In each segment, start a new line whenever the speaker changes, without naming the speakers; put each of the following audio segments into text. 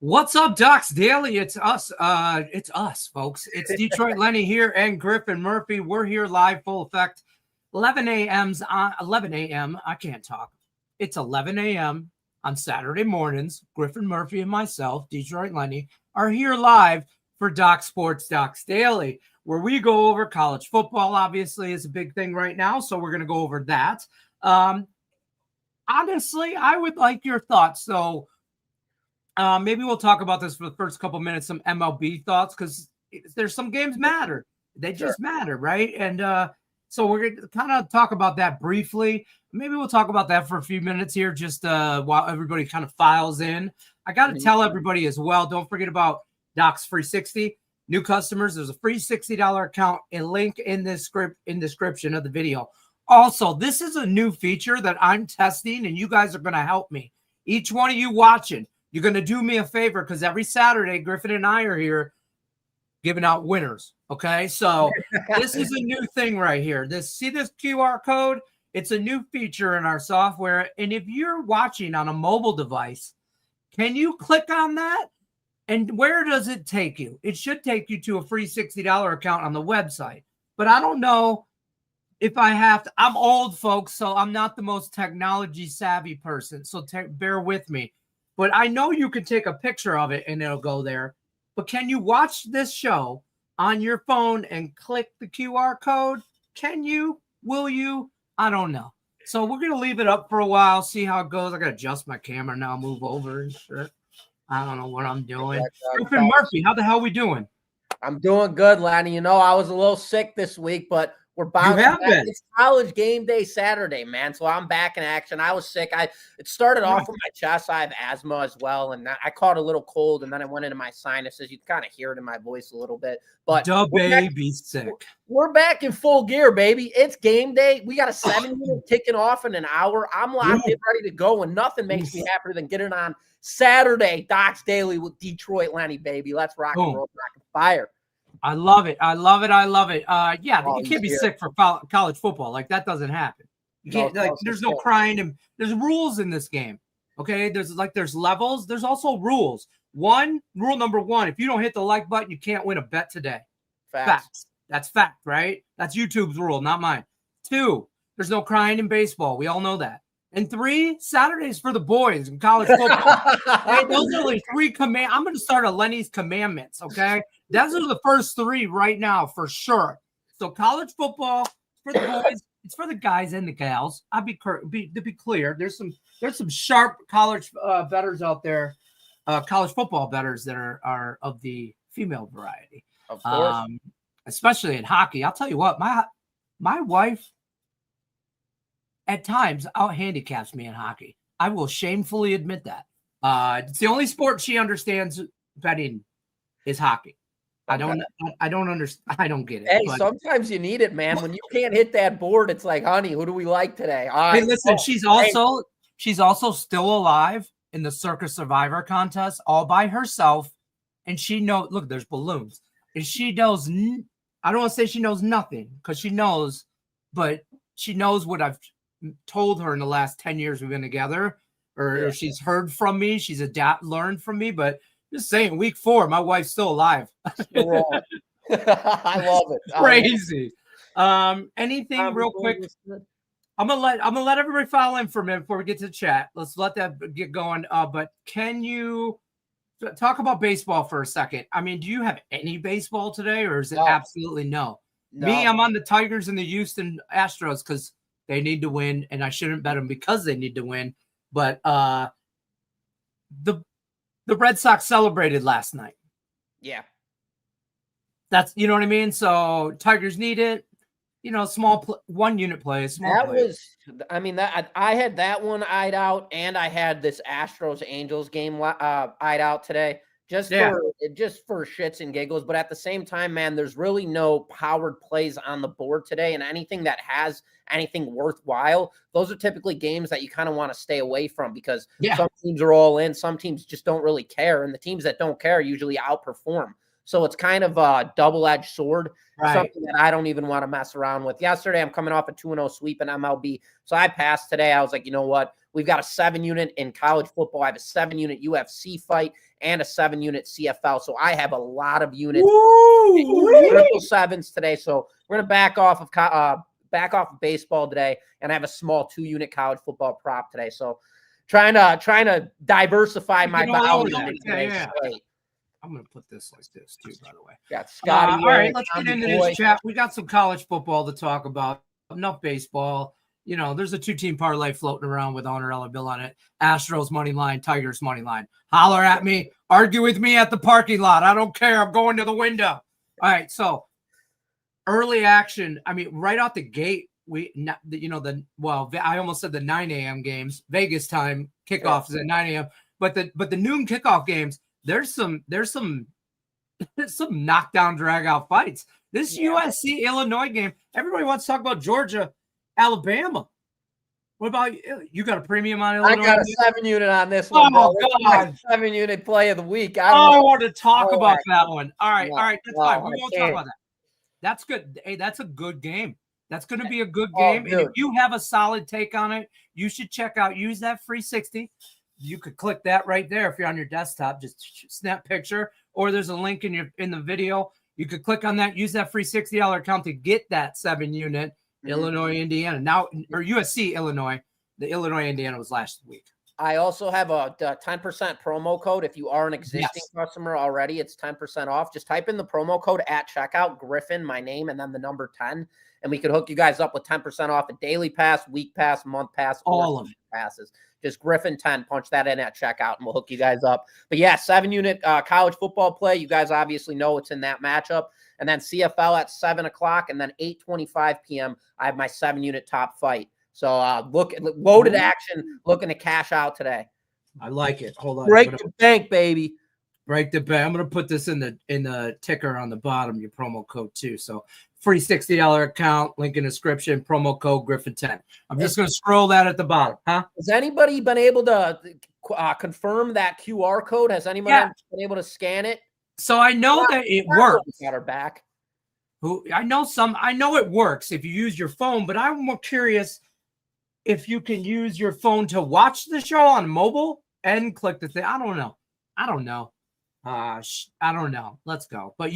What's up, Docs Daily? It's us. It's us, folks. It's Detroit Lenny here and Griffin Murphy. We're here live, full effect. 11 a.m. I can't talk. It's 11 a.m. on Saturday mornings. Griffin Murphy and myself, Detroit Lenny, are here live for Doc Sports Docs Daily, where we go over college football. Obviously, is a big thing right now, so we're going to go over that. Honestly, I would like your thoughts. So maybe we'll talk about this for the first couple minutes, some MLB thoughts, because there's some games matter. They just matter, right? And so we're going to kind of talk about that briefly. Maybe we'll talk about that for a few minutes here, just while everybody kind of files in. I got to tell everybody as well, don't forget about Docs Free 60. New customers, there's a free $60 account, a link in this description of the video. Also, this is a new feature that I'm testing, and you guys are going to help me. Each one of you watching, you're going to do me a favor, because every Saturday, Griffin and I are here giving out winners, okay? So this is a new thing right here. See this QR code? It's a new feature in our software, and if you're watching on a mobile device, can you click on that? And where does it take you? It should take you to a free $60 account on the website, but I don't know if I have to. I'm old, folks, so I'm not the most technology savvy person, so bear with me. But I know you can take a picture of it and it'll go there. But can you watch this show on your phone and click the QR code? Can you? Will you? I don't know. So we're going to leave it up for a while, see how it goes. I got to adjust my camera now, move over and shit. I don't know what I'm doing. Griffin Murphy, how the hell we doing?
I'm doing good, Lanny. You know, I was a little sick this week, but we're bouncing back. It's college game day Saturday, man. So I'm back in action. I was sick. It started off with my chest. I have asthma as well, and I caught a little cold, and then I went into my sinuses. You kind of hear it in my voice a little bit. But
sick.
We're back in full gear, baby. It's game day. We got a 7-minute kicking off in an hour. I'm locked in, ready to go, and nothing makes me happier than getting on Saturday Docs Daily with Detroit Lenny, baby. Let's rock and roll, rock and fire.
I love it. I love it. I love it. Yeah, you can't be sick for college football. Like, that doesn't happen. You can't. There's no crying, and there's rules in this game. Okay, there's levels. There's also rules. Rule number one: if you don't hit the like button, you can't win a bet today. Facts. That's fact, right? That's YouTube's rule, not mine. 2, there's no crying in baseball. We all know that. And 3, Saturdays for the boys in college football. Right? Those are like 3 commands. I'm going to start a Lenny's commandments, okay? Those are the first 3 right now for sure. So college football for the boys. It's for the guys and the gals. To be clear, there's some sharp college bettors out there, college football bettors that are of the female variety.
Of course.
Especially in hockey. I'll tell you what, my wife at times out handicaps me in hockey. I will shamefully admit that. It's the only sport she understands betting is hockey. Okay. I don't understand. I don't get it.
Hey, sometimes you need it, man. When you can't hit that board, it's like, honey, who do we like today?
Hey, listen, she's also still alive in the Circus Survivor contest all by herself. And she knows, look, there's balloons. And she knows, I don't want to say she knows nothing, because she knows, but she knows what I've told her in the last 10 years we've been together, or she's heard from me, she's learned from me. But just saying, week 4, my wife's still alive.
I love it.
Crazy. Anything real quick? I'm gonna let everybody file in for a minute before we get to the chat. Let's let that get going. But can you talk about baseball for a second? I mean, do you have any baseball today, or is it absolutely no? Me, I'm on the Tigers and the Houston Astros because they need to win, and I shouldn't bet them because they need to win. But the Red Sox celebrated last night.
Yeah.
That's, you know what I mean? So Tigers need it. You know, small 1-unit play.
I had that one eyed out, and I had this Astros Angels game eyed out today. Just for shits and giggles. But at the same time, man, there's really no powered plays on the board today, and anything that has anything worthwhile, those are typically games that you kind of want to stay away from, because some teams are all in, some teams just don't really care, and the teams that don't care usually outperform. So it's kind of a double-edged sword, something that I don't even want to mess around with. Yesterday, I'm coming off a 2-0 sweep in MLB, so I passed today. I was like, you know what? We've got a 7-unit in college football. I have a 7-unit UFC fight and a 7-unit CFL. So I have a lot of units, triple sevens today. So we're going to back off of baseball today, and I have a small 2-unit college football prop today. So trying to diversify my value in today's slate.
I'm going to put this like this too, by the way.
Got Scotty.
All right, let's get into this chat. We got some college football to talk about. Enough baseball. You know, there's a 2-team parlay floating around with $100 bill on it. Astros money line, Tigers money line. Holler at me. Argue with me at the parking lot. I don't care. I'm going to the window. All right, so early action. I mean, right out the gate, I almost said the 9 a.m. games. Vegas time kickoff is at 9 a.m. But the noon kickoff games, there's some knockdown drag out fights. This USC Illinois game, everybody wants to talk about Georgia, Alabama. What about you? Got a premium on Illinois?
I got a 7-unit on this one.
Oh, God.
7-unit play of the week.
I want to talk about that one. All right. That's fine. We won't talk about that. That's good. Hey, that's a good game. That's going to be a good game. And if you have a solid take on it, you should use that free 60. You could click that right there if you're on your desktop. Just snap picture, or there's a link in the video. You could click on that, use that free $60 account to get that 7-unit Illinois, Indiana. Now, or USC, Illinois. The Illinois, Indiana was last week.
I also have a 10% promo code. If you are an existing customer already, it's 10% off. Just type in the promo code at checkout, Griffin, my name, and then the number 10. And we could hook you guys up with 10% off a daily pass, week pass, month pass,
all of it
passes. Just Griffin 10, punch that in at checkout, and we'll hook you guys up. But yeah, 7-unit college football play. You guys obviously know it's in that matchup. And then CFL at 7 o'clock, and then 8:25 p.m. I have my 7-unit top fight. So loaded action, looking to cash out today.
I like it. Hold on.
Break the bank, baby.
Break the bank. I'm going to put this in the ticker on the bottom, your promo code too. So free $60 account, link in the description, promo code Griffin10. I'm just going to scroll that at the bottom. Huh?
Has anybody been able to confirm that QR code? Has anybody been able to scan it?
So I know that it works.
Got her back.
I know it works if you use your phone, but I'm more curious if you can use your phone to watch the show on mobile and click the thing. I don't know. I don't know. Let's go. But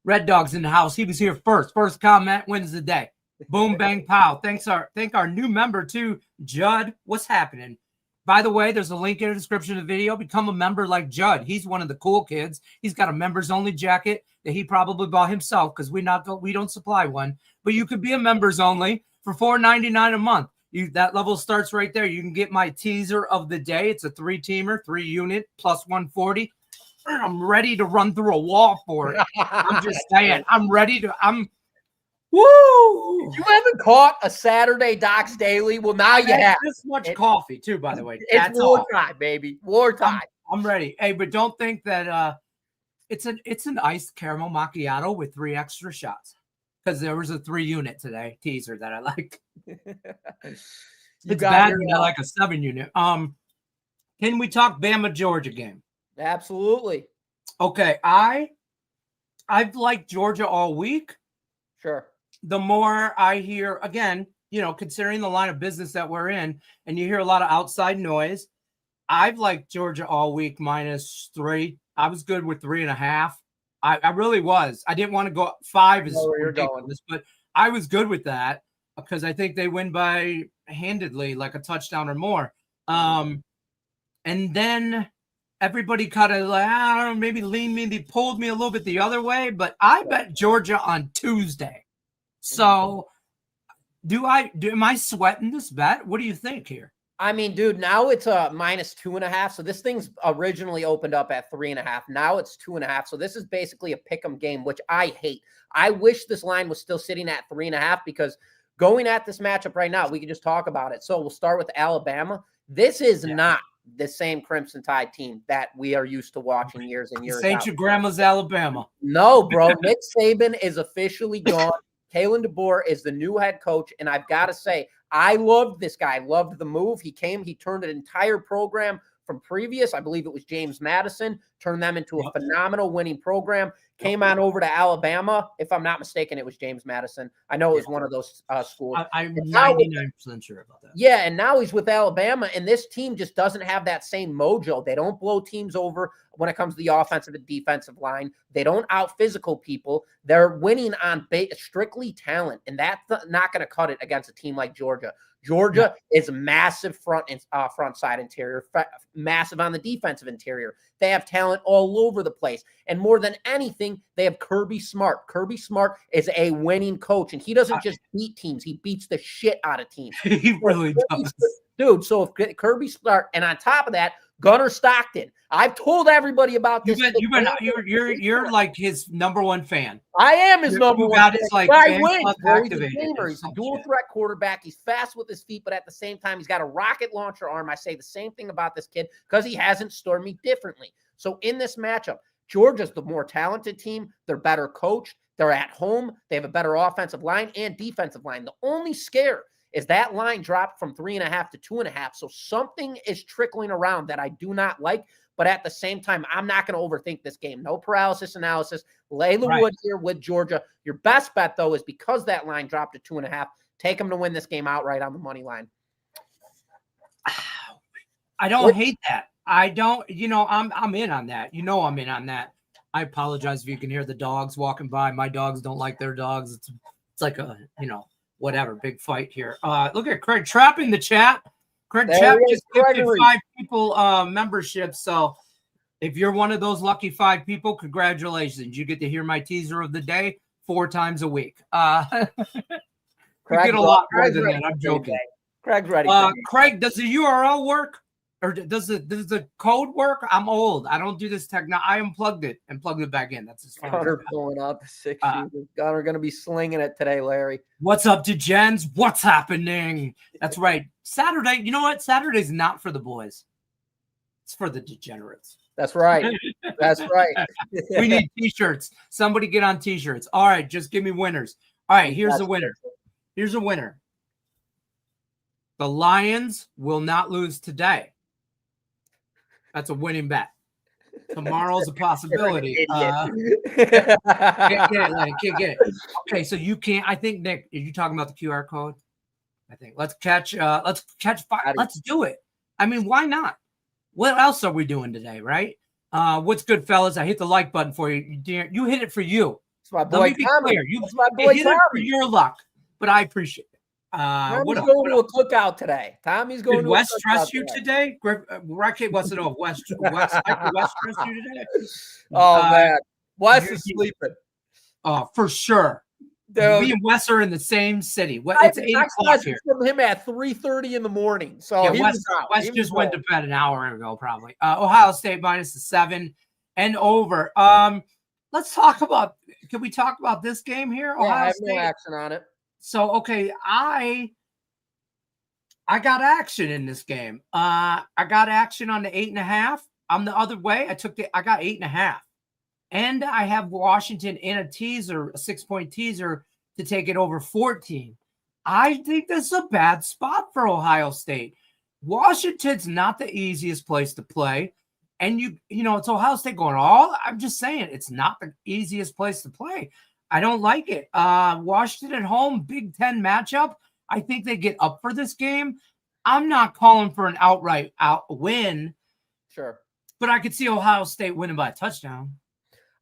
Red Dog's in the house. He was here first. First comment wins the day. Boom, bang, pow. Thank our new member too, Judd. What's happening? By the way, there's a link in the description of the video. Become a member like Judd. He's one of the cool kids. He's got a members only jacket that he probably bought himself because we don't supply one. But you could be a members only for $4.99 a month. That level starts right there. You can get my teaser of the day. It's a 3-teamer, 3-unit plus 140. I'm ready to run through a wall for it. I'm just saying. Woo!
You haven't caught a Saturday Docs Daily? Well, now you have.
This much coffee, too, by the way.
It's wartime, baby. Wartime.
I'm ready. Hey, but don't think that it's an iced caramel macchiato with 3 extra shots. Because there was a 3-unit today teaser that I like. It's bad when I like a 7-unit. Can we talk Bama Georgia game?
Absolutely.
Okay, I've liked Georgia all week.
Sure.
The more I hear, again, considering the line of business that we're in, and you hear a lot of outside noise, I've liked Georgia all week -3. I was good with 3.5. I really was. I didn't want to go 5 is ridiculous, but I was good with that because I think they win by handedly, like a touchdown or more. And then everybody kind of like, I don't know, maybe they pulled me a little bit the other way, but I bet Georgia on Tuesday. So am I sweating this bet? What do you think here?
I mean, dude, now it's a -2.5. So this thing's originally opened up at 3.5. Now it's 2.5. So this is basically a pick'em game, which I hate. I wish this line was still sitting at 3.5 because going at this matchup right now, we can just talk about it. So we'll start with Alabama. This is not the same Crimson Tide team that we are used to watching years and years.
Ain't your grandma's Alabama?
No, bro. Nick Saban is officially gone. Kalen DeBoer is the new head coach, and I've got to say, I loved this guy. I loved the move. He turned an entire program from previous. I believe it was James Madison, turned them into a phenomenal winning program. Came on over to Alabama. If I'm not mistaken, it was James Madison. I know it was one of those schools.
I'm 99% sure about that.
Yeah, and now he's with Alabama, and this team just doesn't have that same mojo. They don't blow teams over when it comes to the offensive and defensive line. They don't out-physical people. They're winning on strictly talent, and that's not going to cut it against a team like Georgia. Georgia is massive front side interior, massive on the defensive interior. They have talent all over the place. And more than anything, they have Kirby Smart. Kirby Smart is a winning coach, and he doesn't just beat teams. He beats the shit out of teams.
He really does.
Dude, so if Kirby Smart, and on top of that, Gunnar Stockton. I've told everybody about this.
You're like his number one fan.
I am his number one fan.
His, like,
I win.
activated.
He's a dual threat quarterback. He's fast with his feet, but at the same time, he's got a rocket launcher arm. I say the same thing about this kid because he hasn't stormed me differently. So in this matchup, Georgia's the more talented team. They're better coached. They're at home. They have a better offensive line and defensive line. The only scare is that line dropped from 3.5 to 2.5. So something is trickling around that I do not like. But at the same time, I'm not going to overthink this game. No paralysis analysis. Lay the wood here with Georgia. Your best bet, though, is because that line dropped to 2.5, take them to win this game outright on the money line.
I don't hate that. I don't, I'm in on that. I'm in on that. I apologize if you can hear the dogs walking by. My dogs don't like their dogs. It's like a, whatever, big fight here. Look at Craig Trapp in the chat. Craig Trapp just gifted 5 people membership. So if you're one of those lucky 5 people, congratulations. You get to hear my teaser of the day 4 times a week. You get a lot more than that. I'm joking.
Craig's ready.
Craig, does the URL work? Or does the code work? I'm old. I don't do this I unplugged it and plugged it back in. That's as far
Gunnar pulling out the 6 shooters. Gunnar going to be slinging it today, Larry.
What's up to Jens? What's happening? That's right. Saturday. You know what? Saturday's not for the boys. It's for the degenerates.
That's right. That's right.
We need T-shirts. Somebody get on T-shirts. All right, just give me winners. All right, here's a winner. Here's a winner. The Lions will not lose today. That's a winning bet. Tomorrow's a possibility. Can't get it. Okay, so you can't. I think, Nick, are you talking about the QR code? I think let's catch 5. Let's do it. I mean, why not? What else are we doing today, right? What's good, fellas? I hit the like button for you. You hit it for you.
It's my boy.
Let me be clear. You hit it for your luck, but I appreciate it.
Tommy's going to a cookout today. Tommy's going to
West dress you today? Racket wants to know if West dress you today.
Oh man, West is sleeping.
Oh, for sure.
Dude,
me and Wes are in the same city. It's 8 o'clock here.
From him at 3:30 in the morning. So
yeah, Wes just went to bed an hour ago, probably. Ohio State -7 and over. Let's talk about. Can we talk about this game here?
Yeah, I have no action on it.
So, okay, I got action in this game. I got action on the 8.5. I'm the other way. I got 8.5. And I have Washington in a teaser, a 6-point teaser to take it over 14. I think this is a bad spot for Ohio State. Washington's not the easiest place to play. And it's Ohio State going I'm just saying it's not the easiest place to play. I don't like it. Washington at home, Big Ten matchup. I think they get up for this game. I'm not calling for an outright win.
Sure.
But I could see Ohio State winning by a touchdown.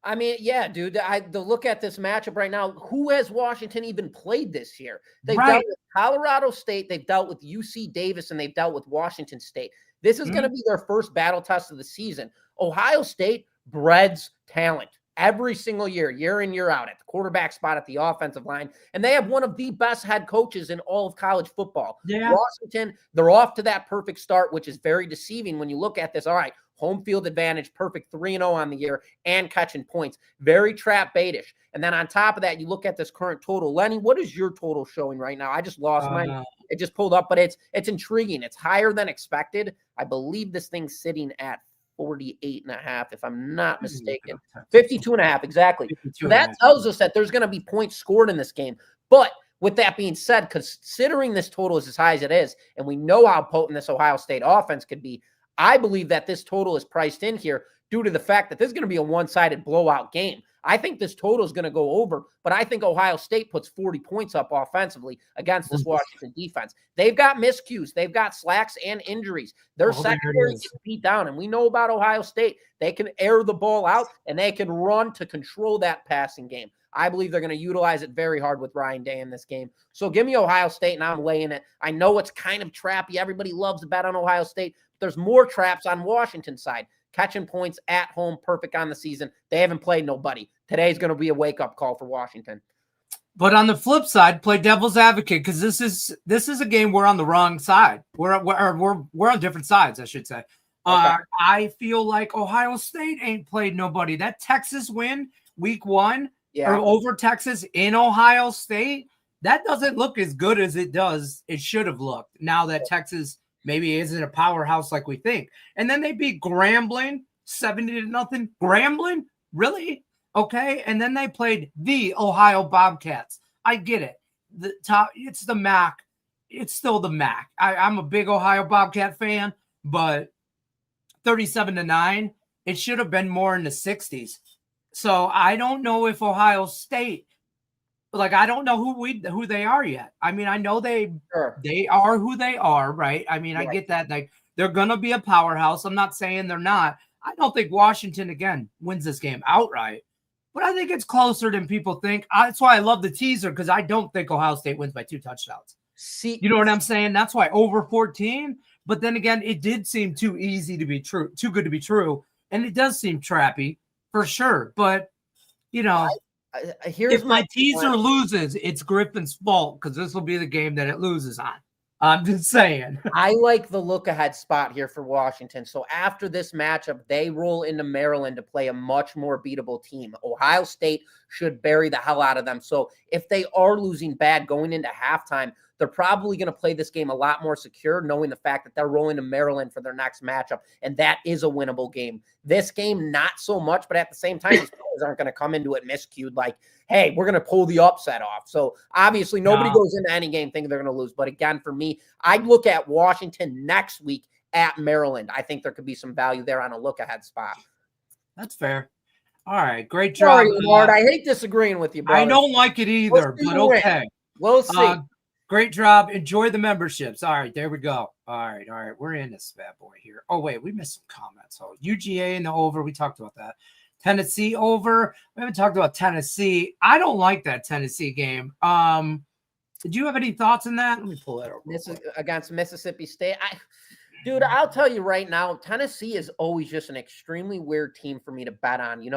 I mean, yeah, dude. To look at this matchup right now, who has Washington even played this year? They've dealt with Colorado State, they've dealt with UC Davis, and they've dealt with Washington State. This is going to be their first battle test of the season. Ohio State breeds talent every single year in, year out, at the quarterback spot, at the offensive line. And they have one of the best head coaches in all of college football.
Yeah.
Washington, they're off to that perfect start, which is very deceiving when you look at this. All right, home field advantage, perfect 3-0 on the year, and catching points. Very trap baitish. And then on top of that, you look at this current total. Lenny, what is your total showing right now? I just lost mine. It just pulled up, but it's intriguing. It's higher than expected. I believe this thing's sitting at 48.5, if I'm not mistaken. 52.5, exactly. So that tells us that there's going to be points scored in this game. But with that being said, considering this total is as high as it is, and we know how potent this Ohio State offense could be, I believe that this total is priced in here due to the fact that this is going to be a one-sided blowout game. I think this total is going to go over, but I think Ohio State puts 40 points up offensively against this Washington defense. They've got miscues. They've got slacks and injuries. Their secondary gets beat down, and we know about Ohio State. They can air the ball out, and they can run to control that passing game. I believe they're going to utilize it very hard with Ryan Day in this game. So give me Ohio State, and I'm laying it. I know it's kind of trappy. Everybody loves to bet on Ohio State. But there's more traps on Washington's side. Catching points at home, perfect on the season. They haven't played nobody. Today's going to be a wake-up call for Washington.
But on the flip side, play devil's advocate, because this is a game we're on the wrong side. We're on different sides, I should say. Okay. I feel like Ohio State ain't played nobody. That Texas win week 1 or over Texas in Ohio State, that doesn't look as good as it should have looked. Now that Texas maybe isn't a powerhouse like we think. And then they beat Grambling 70-0. Grambling? Really? Okay. And then they played the Ohio Bobcats. I get it. It's the MAC. It's still the MAC. I'm a big Ohio Bobcat fan, but 37-9, it should have been more in the 60s. So I don't know if Ohio State, I don't know who they are yet. I mean, I know they are who they are, right? I mean, I get that. Like, they're going to be a powerhouse. I'm not saying they're not. I don't think Washington, again, wins this game outright. But I think it's closer than people think. That's why I love the teaser, because I don't think Ohio State wins by 2 touchdowns. You know what I'm saying? That's why over 14. But then again, it did seem too easy to be true, too good to be true. And it does seem trappy for sure. But, if my teaser loses, it's Griffin's fault, because this will be the game that it loses on. I'm just saying.
I like the look-ahead spot here for Washington. So after this matchup, they roll into Maryland to play a much more beatable team. Ohio State should bury the hell out of them. So if they are losing bad going into halftime, they're probably going to play this game a lot more secure, knowing the fact that they're rolling to Maryland for their next matchup, and that is a winnable game. This game, not so much, but at the same time, these players aren't going to come into it miscued like, hey, we're going to pull the upset off. So obviously nobody goes into any game thinking they're going to lose. But again, for me, I'd look at Washington next week at Maryland. I think there could be some value there on a look-ahead spot.
That's fair. All right, great job.
Sorry, Lord, I hate disagreeing with you, brother.
I don't like it either, but okay.
We'll see.
Great job. Enjoy the memberships. All right, there we go. All right. We're in this bad boy here. Oh, wait, we missed some comments. So UGA and the over, we talked about that. Tennessee over. We haven't talked about Tennessee. I don't like that Tennessee game. Did you have any thoughts on that? Let me pull that over.
This is against Mississippi State. Dude, I'll tell you right now, Tennessee is always just an extremely weird team for me to bet on.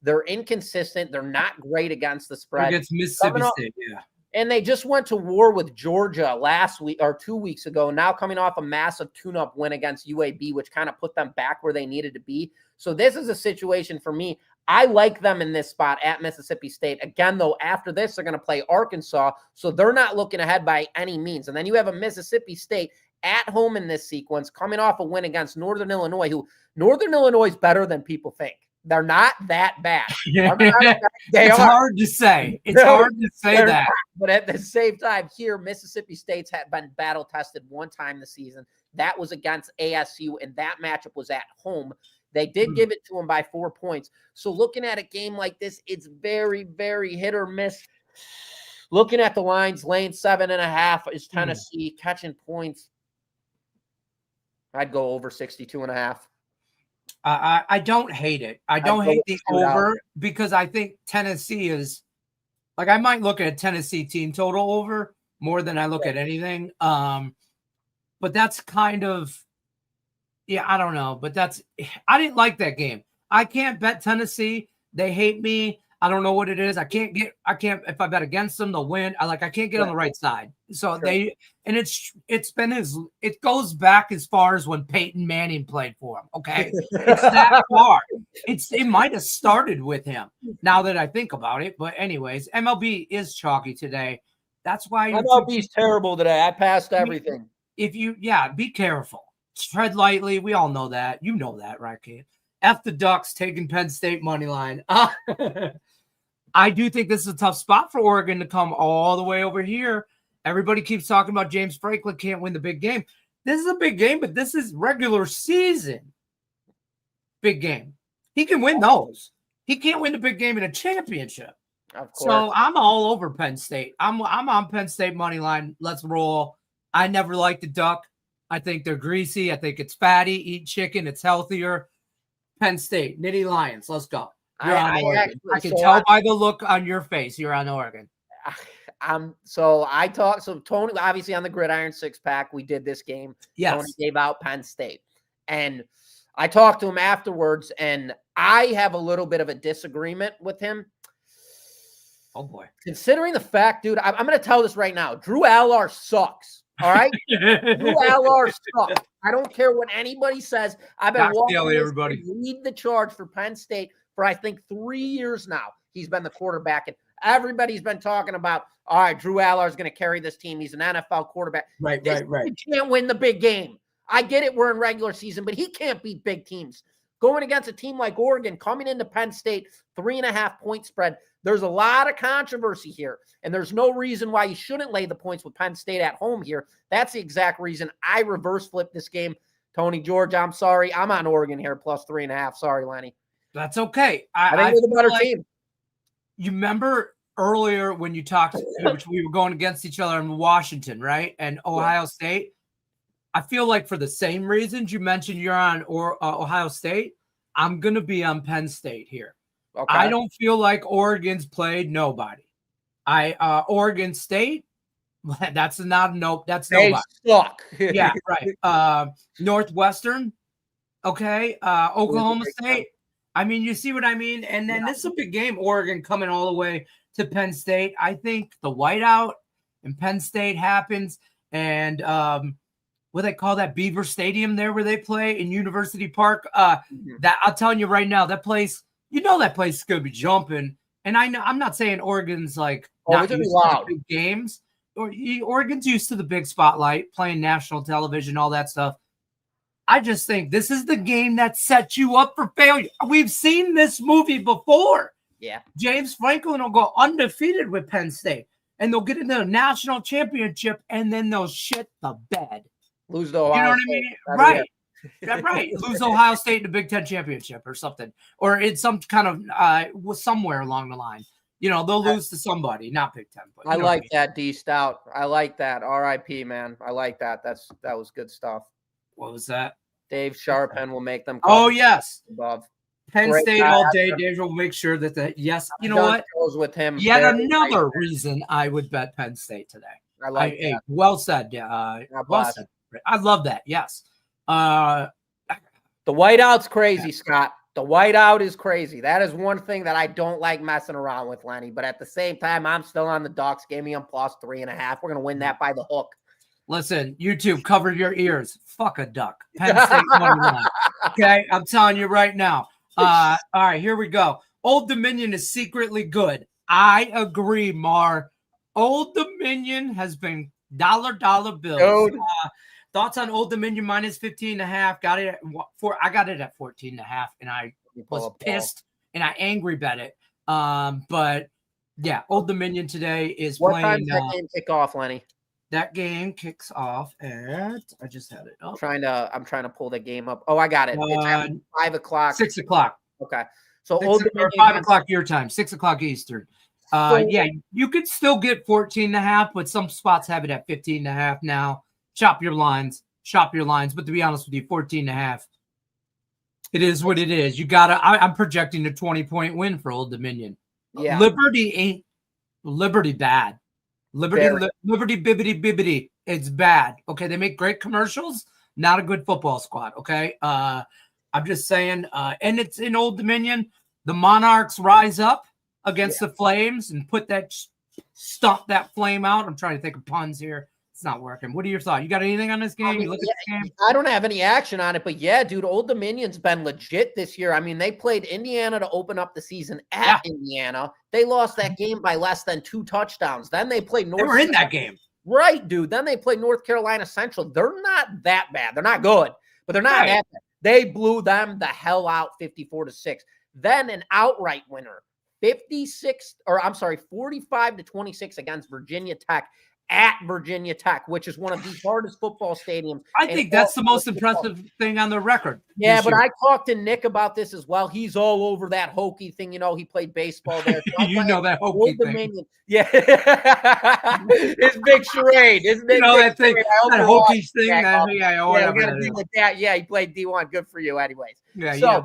They're inconsistent. They're not great against the spread.
Against Mississippi State, yeah.
And they just went to war with Georgia last week or 2 weeks ago, now coming off a massive tune-up win against UAB, which kind of put them back where they needed to be. So this is a situation for me. I like them in this spot at Mississippi State. Again, though, after this, they're going to play Arkansas, so they're not looking ahead by any means. And then you have a Mississippi State at home in this sequence, coming off a win against Northern Illinois, who Northern Illinois is better than people think. They're not that bad.
It's hard to say. It's hard to say that.
Not. But at the same time, here, Mississippi State's had been battle tested one time this season. That was against ASU, and that matchup was at home. They did give it to them by 4 points. So looking at a game like this, it's very, very hit or miss. Looking at the lines, lane 7.5 is Tennessee catching points. I'd go over 62.5.
I don't hate it. I don't hate the over because I think Tennessee is I might look at a Tennessee team total over more than I look at anything. But that's kind of, I don't know. But I didn't like that game. I can't bet Tennessee. They hate me. I don't know what it is. I can't, if I bet against them, they'll win. I can't get on the right side. So it goes back as far as when Peyton Manning played for him. Okay. It's that far. It might have started with him now that I think about it. But anyways, MLB is chalky today. That's why
MLB is terrible today. I passed everything.
Be careful. Tread lightly. We all know that. You know that, right, Kate? F the Ducks taking Penn State money line. I do think this is a tough spot for Oregon to come all the way over here. Everybody keeps talking about James Franklin can't win the big game. This is a big game, but this is regular season. Big game. He can win those. He can't win the big game in a championship.
Of course.
So I'm all over Penn State. I'm on Penn State money line. Let's roll. I never liked the Duck. I think they're greasy. I think it's fatty. Eat chicken. It's healthier. Penn State, Nittany Lions. Let's go. You're on Oregon. I can tell by the look on your face. You're on Oregon.
So Tony, obviously on the Gridiron 6-pack, we did this game.
Yes.
Tony gave out Penn State. And I talked to him afterwards, and I have a little bit of a disagreement with him.
Oh, boy.
Considering the fact, dude, I'm going to tell this right now. Drew Allar sucks. All right? Drew Allar sucks. I don't care what anybody says. I've been watching everybody lead the charge for Penn State for, I think, 3 years now. He's been the quarterback, and everybody's been talking about, all right, Drew Allar is going to carry this team. He's an NFL quarterback.
Right.
He can't win the big game. I get it. We're in regular season, but he can't beat big teams. Going against a team like Oregon, coming into Penn State, 3.5-point spread. There's a lot of controversy here, and there's no reason why you shouldn't lay the points with Penn State at home here. That's the exact reason I reverse flipped this game. Tony George, I'm sorry. I'm on Oregon here, plus 3.5. Sorry, Lenny.
That's okay.
I think we're the better team.
You remember earlier when you talked, which we were going against each other in Washington, right? And Ohio State. I feel like for the same reasons you mentioned you're on Ohio State, I'm going to be on Penn State here. Okay. I don't feel like Oregon's played nobody. Oregon State, that's not nope. That's nobody.
Suck.
Yeah, right. Northwestern, okay. Oklahoma State. I mean, you see what I mean? And then this is a big game. Oregon coming all the way to Penn State. I think the whiteout in Penn State happens, and what they call that Beaver Stadium there where they play in University Park. That I'm telling you right now, that place. That place is going to be jumping. And I'm not saying Oregon's like not used to big games. Oregon's used to the big spotlight, playing national television, all that stuff. I just think this is the game that sets you up for failure. We've seen this movie before.
Yeah. James
Franklin will go undefeated with Penn State, and they'll get into the national championship, and then they'll shit the bed.
Lose to Ohio.
You know what I mean? Right. That's right. Lose Ohio State in the Big Ten championship or something, or it's some kind of somewhere along the line. They'll lose to somebody, not Big Ten. But
I like that, D Stout. I like that. R.I.P. Man. I like that. That was good stuff.
What was that?
Dave Sharpen will make them.
Oh yes,
above
Penn
Great
State
guy.
all day. Dave will make sure that yes. You know what?
Goes with him.
Yet another reason I would bet Penn State today.
I like that.
Well said. Yeah. Well said. I love that. Yes. The
whiteout's crazy, Scott. The whiteout is crazy. That is one thing that I don't like messing around with, Lenny. But at the same time, I'm still on the Ducks. Give me on plus 3.5. We're going to win that by the hook.
Listen, YouTube, cover your ears. Fuck a duck. Penn State money line. Okay, I'm telling you right now. All right, here we go. Old Dominion is secretly good. I agree, Mar. Old Dominion has been dollar bills. Thoughts on Old Dominion minus 15.5? Got it I got it at 14.5, and I was pissed and I angry bet it. But yeah, Old Dominion today is
what
playing.
What time does that game kick off, Lenny?
That game kicks off at. I just had it up.
I'm trying to pull the game up. Oh, I got it. It's at 5 o'clock.
6 o'clock.
Okay, so Old Dominion
5 o'clock your time, 6 o'clock Eastern. Yeah, you could still get 14.5, but some spots have it at 15.5 now. Shop your lines. But to be honest with you, 14.5. It is what it is. You gotta. I'm projecting a 20-point win for Old Dominion.
Yeah,
Liberty ain't Liberty bad. Liberty bibbity. It's bad. Okay, they make great commercials. Not a good football squad. Okay, I'm just saying. And it's in Old Dominion. The Monarchs rise up against the Flames and stomp that flame out. I'm trying to think of puns here. It's not working. What are your thoughts? You got anything on this game? You look at this game?
I don't have any action on it, but yeah, dude, Old Dominion's been legit this year. I mean, they played Indiana to open up the season at Indiana. They lost that game by less than 2 touchdowns. Then they played North.
They were in that game.
Right, dude. Then they played North Carolina Central. They're not that bad. They're not good, but they're not that bad. They blew them the hell out 54-6. Then an outright winner, 45-26 against Virginia Tech at Virginia Tech, which is one of the hardest football stadiums.
I think that's the most impressive thing on the record.
Yeah, but I talked to Nick about this as well. He's all over that Hokie thing. You know, he played baseball there. So
you know that Hokie thing.
Dominion. Yeah. His big charade. His big,
that thing, that Hokie thing.
Yeah,
whatever.
We got to deal with that. Yeah, he played D1. Good for you anyways.
Yeah,
so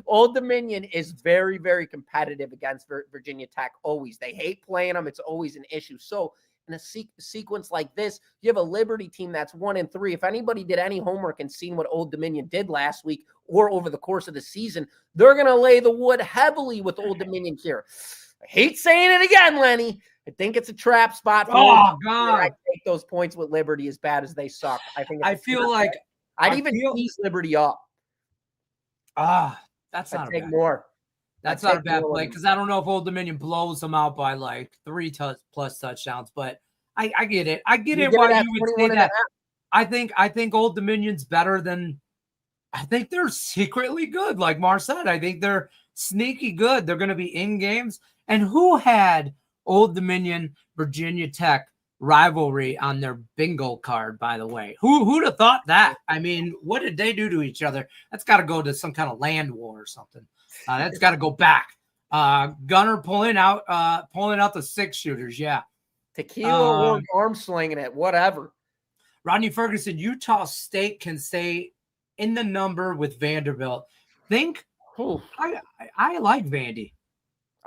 Old Dominion is very, very competitive against Virginia Tech. Always. They hate playing them. It's always an issue. So in a sequence like this, you have a Liberty team that's 1-3. If anybody did any homework and seen what Old Dominion did last week or over the course of the season, they're going to lay the wood heavily with Old Dominion here. I hate saying it again, Lenny. I think it's a trap spot.
God.
I take those points with Liberty as bad as they suck. I
feel like
I'd even tease Liberty up.
That's not a bad
more.
That's not a bad play because I don't know if Old Dominion blows them out by like 3+ touchdowns, but I get it. I get it why you would say that. I think Old Dominion's better than. I think they're secretly good, like Mar said. I think they're sneaky good. They're going to be in games. And who had Old Dominion Virginia Tech rivalry on their bingo card, by the way? Who'd have thought that? I mean, what did they do to each other? That's got to go to some kind of land war or something. That's got to go back. Gunner pulling out the 6-shooters. Yeah.
Tequila or arm slinging it, whatever.
Rodney Ferguson, Utah State can stay in the number with Vanderbilt. I like Vandy.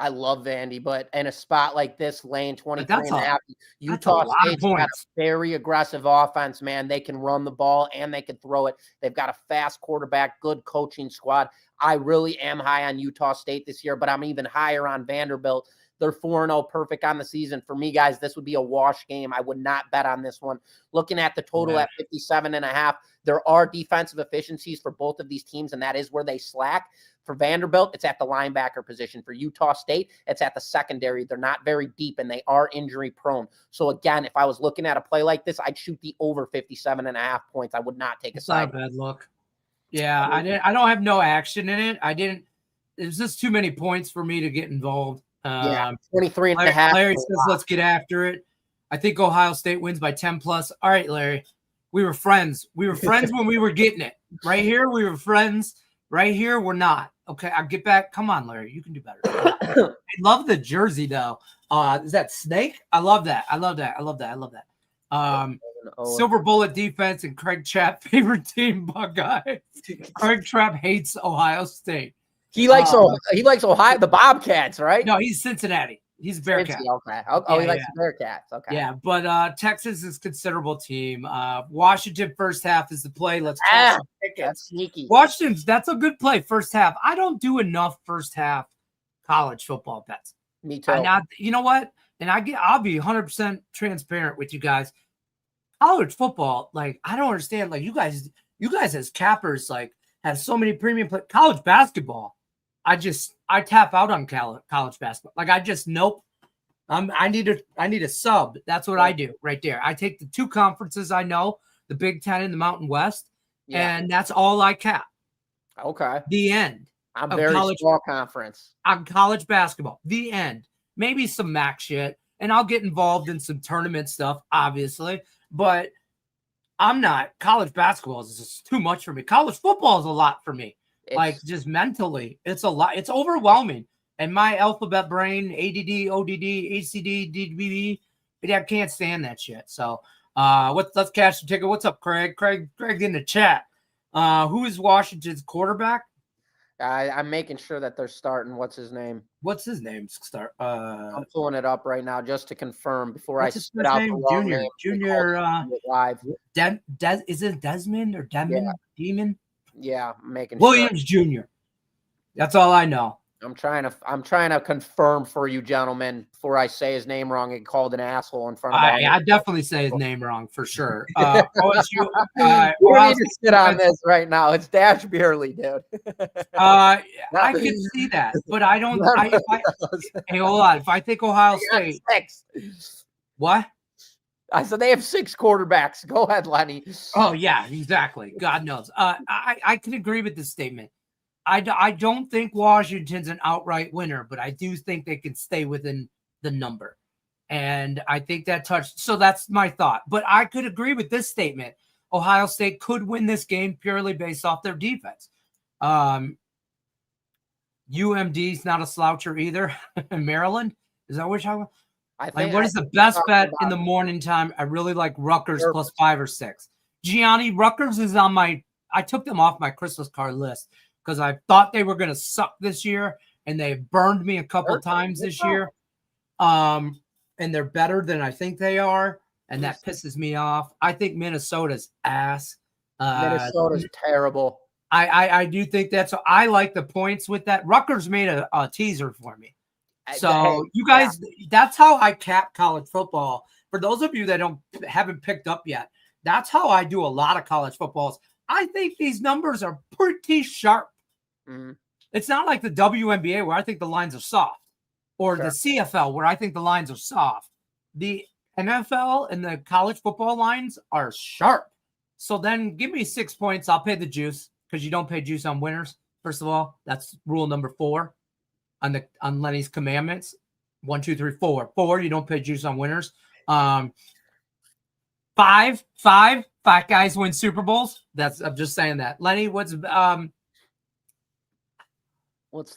I love Vandy, but in a spot like this, lane 23.5, Utah State's got a very aggressive offense, man. They can run the ball and they can throw it. They've got a fast quarterback, good coaching squad. I really am high on Utah State this year, but I'm even higher on Vanderbilt. They're 4-0 perfect on the season. For me, guys, this would be a wash game. I would not bet on this one. Looking at the total at 57.5, there are defensive efficiencies for both of these teams, and that is where they slack. For Vanderbilt, it's at the linebacker position. For Utah State, it's at the secondary. They're not very deep, and they are injury prone. So, again, if I was looking at a play like this, I'd shoot the over 57.5 points. I would not take a side.
Not a bad look. Yeah, I don't have no action in it. There's just too many points for me to get involved.
23.5.
Larry says, let's get after it. I think Ohio State wins by 10+. All right, Larry. We were friends. We were friends when we were getting it. Right here, we were friends. Right here, we're not. Okay, I'll get back. Come on, Larry. You can do better. I love the jersey, though. Is that Snake? I love that. Silver Bullet defense and Craig Trapp favorite team, Buckeye. Craig Trapp hates Ohio State.
He likes Ohio, the Bobcats, right?
No, he's Cincinnati. He's Bearcat.
Okay. He likes the Bearcats. Okay.
Yeah, but Texas is a considerable team. Washington first half is the play. Let's
that's sneaky.
Washington's that's a good play first half. I don't do enough first half college football bets.
Me too.
You know what? And I'll be 100% transparent with you guys. College football, like I don't understand. Like you guys as cappers, like have so many premium play. College basketball, I tap out on college basketball. Like I just nope. I need a sub. That's what I do right there. I take the two conferences I know, the Big Ten and the Mountain West, and that's all I cap.
Okay.
The end.
I'm very small conference.
I'm college basketball. The end. Maybe some MAC shit, and I'll get involved in some tournament stuff, obviously. But I'm not. College basketball is just too much for me. College football is a lot for me. Like just mentally, it's a lot. It's overwhelming. And my alphabet brain, ADD, ODD, ACD, DBB, I can't stand that shit. So let's cash the ticket. What's up, Craig? Craig in the chat. Who is Washington's quarterback?
I'm making sure that they're starting. What's his name?
I'm
pulling it up right now just to confirm before I spit out the
wrong name. Junior
live.
Is it Desmond or Demon?
Yeah.
Demon?
Yeah, I'm making
Williams Jr. That's all I know.
I'm trying to confirm for you gentlemen before I say his name wrong and called an asshole in front of me.
I definitely say his name wrong for sure. OSU.
We need to sit on this right now. It's Dash Beerley, dude.
I can see that, but I don't. Hey, hold on. If I think Ohio State,
6.
What?
I said they have 6 quarterbacks. Go ahead, Lenny.
Oh yeah, exactly. God knows. I can agree with this statement. I don't think Washington's an outright winner, but I do think they can stay within the number. And I think that touched. So that's my thought. But I could agree with this statement. Ohio State could win this game purely based off their defense. UMD's not a sloucher either. Maryland, is that which I think? What is the best bet in the morning time? I really like Rutgers plus 5 or 6. Gianni, Rutgers is on my. I took them off my Christmas card list because I thought they were going to suck this year, and they burned me a couple of times this year. And they're better than I think they are, and that pisses me off. I think Minnesota's ass.
Minnesota's terrible.
I do think that's. I like the points with that. Rutgers made a teaser for me. So you guys, that's how I cap college football. For those of you that haven't picked up yet, that's how I do a lot of college footballs. I think these numbers are pretty sharp. Mm-hmm. It's not like the WNBA where I think the lines are soft, or the CFL where I think the lines are soft. The NFL and the college football lines are sharp. So then give me 6 points. I'll pay the juice because you don't pay juice on winners. First of all, that's rule number 4 on Lenny's commandments. 1, 2, 3, 4. 4, you don't pay juice on winners. 5 guys win Super Bowls. I'm just saying that. Lenny, what's the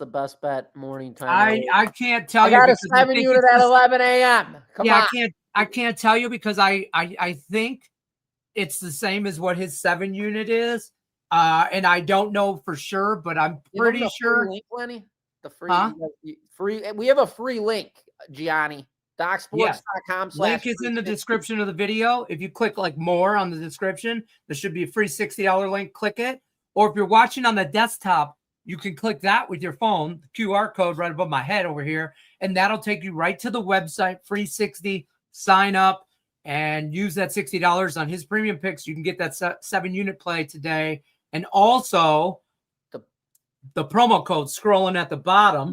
best bet morning time?
I can't tell you.
I got a 7 unit at 11 a.m. Come on.
I can't tell you because I think it's the same as what his 7 unit is. And I don't know for sure, but I'm pretty sure.
Link, Lenny? The free. We have a free link, Gianni. DocSports.com.
Link is in the description of the video. If you click like more on the description, there should be a free $60 link. Click it. Or if you're watching on the desktop, you can click that with your phone, the QR code right above my head over here, and that'll take you right to the website, free 60, sign up, and use that $60 on his premium picks. You can get that 7 unit play today. And also the promo code scrolling at the bottom,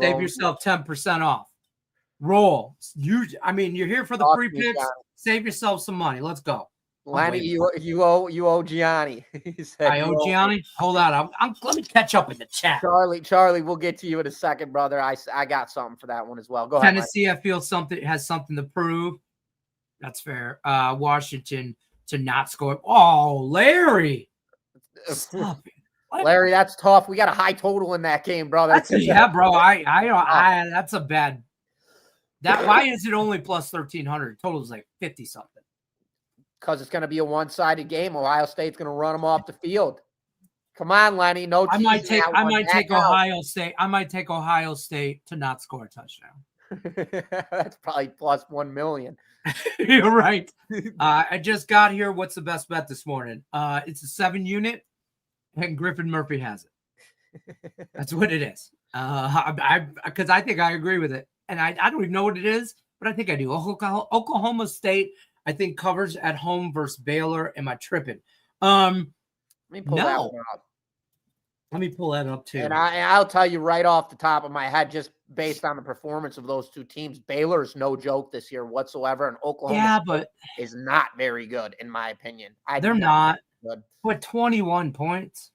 save yourself 10% off. Roll. You're here for the free picks. Save yourself some money. Let's go.
Lenny, you owe Gianni.
I owe Gianni. Hold on. Let me catch up in the chat.
Charlie, we'll get to you in a second, brother. I got something for that one as well. Go ahead.
Tennessee, I feel has something to prove. That's fair. Washington to not score. Oh, Larry. Stop it.
Larry, that's tough. We got a high total in that game, brother.
Yeah, bro. That's a bad. Why is it only plus 1,300? Total is like 50 something.
Because it's going to be a one-sided game. Ohio State's going to run them off the field. Come on, Lenny. No.
I might take Ohio State. I might take Ohio State to not score a touchdown.
That's probably plus 1 million.
You're right. I just got here. What's the best bet this morning? It's a 7 unit, and Griffin Murphy has it. That's what it is. Because I think I agree with it, and I don't even know what it is, but I think I do. Oklahoma State, I think, covers at home versus Baylor. Am I tripping?
Let me pull that one up.
Let me pull that up too.
And I'll tell you right off the top of my head, just based on the performance of those two teams, Baylor is no joke this year whatsoever, and Oklahoma is not very good, in my opinion.
They're not. What, 21 points?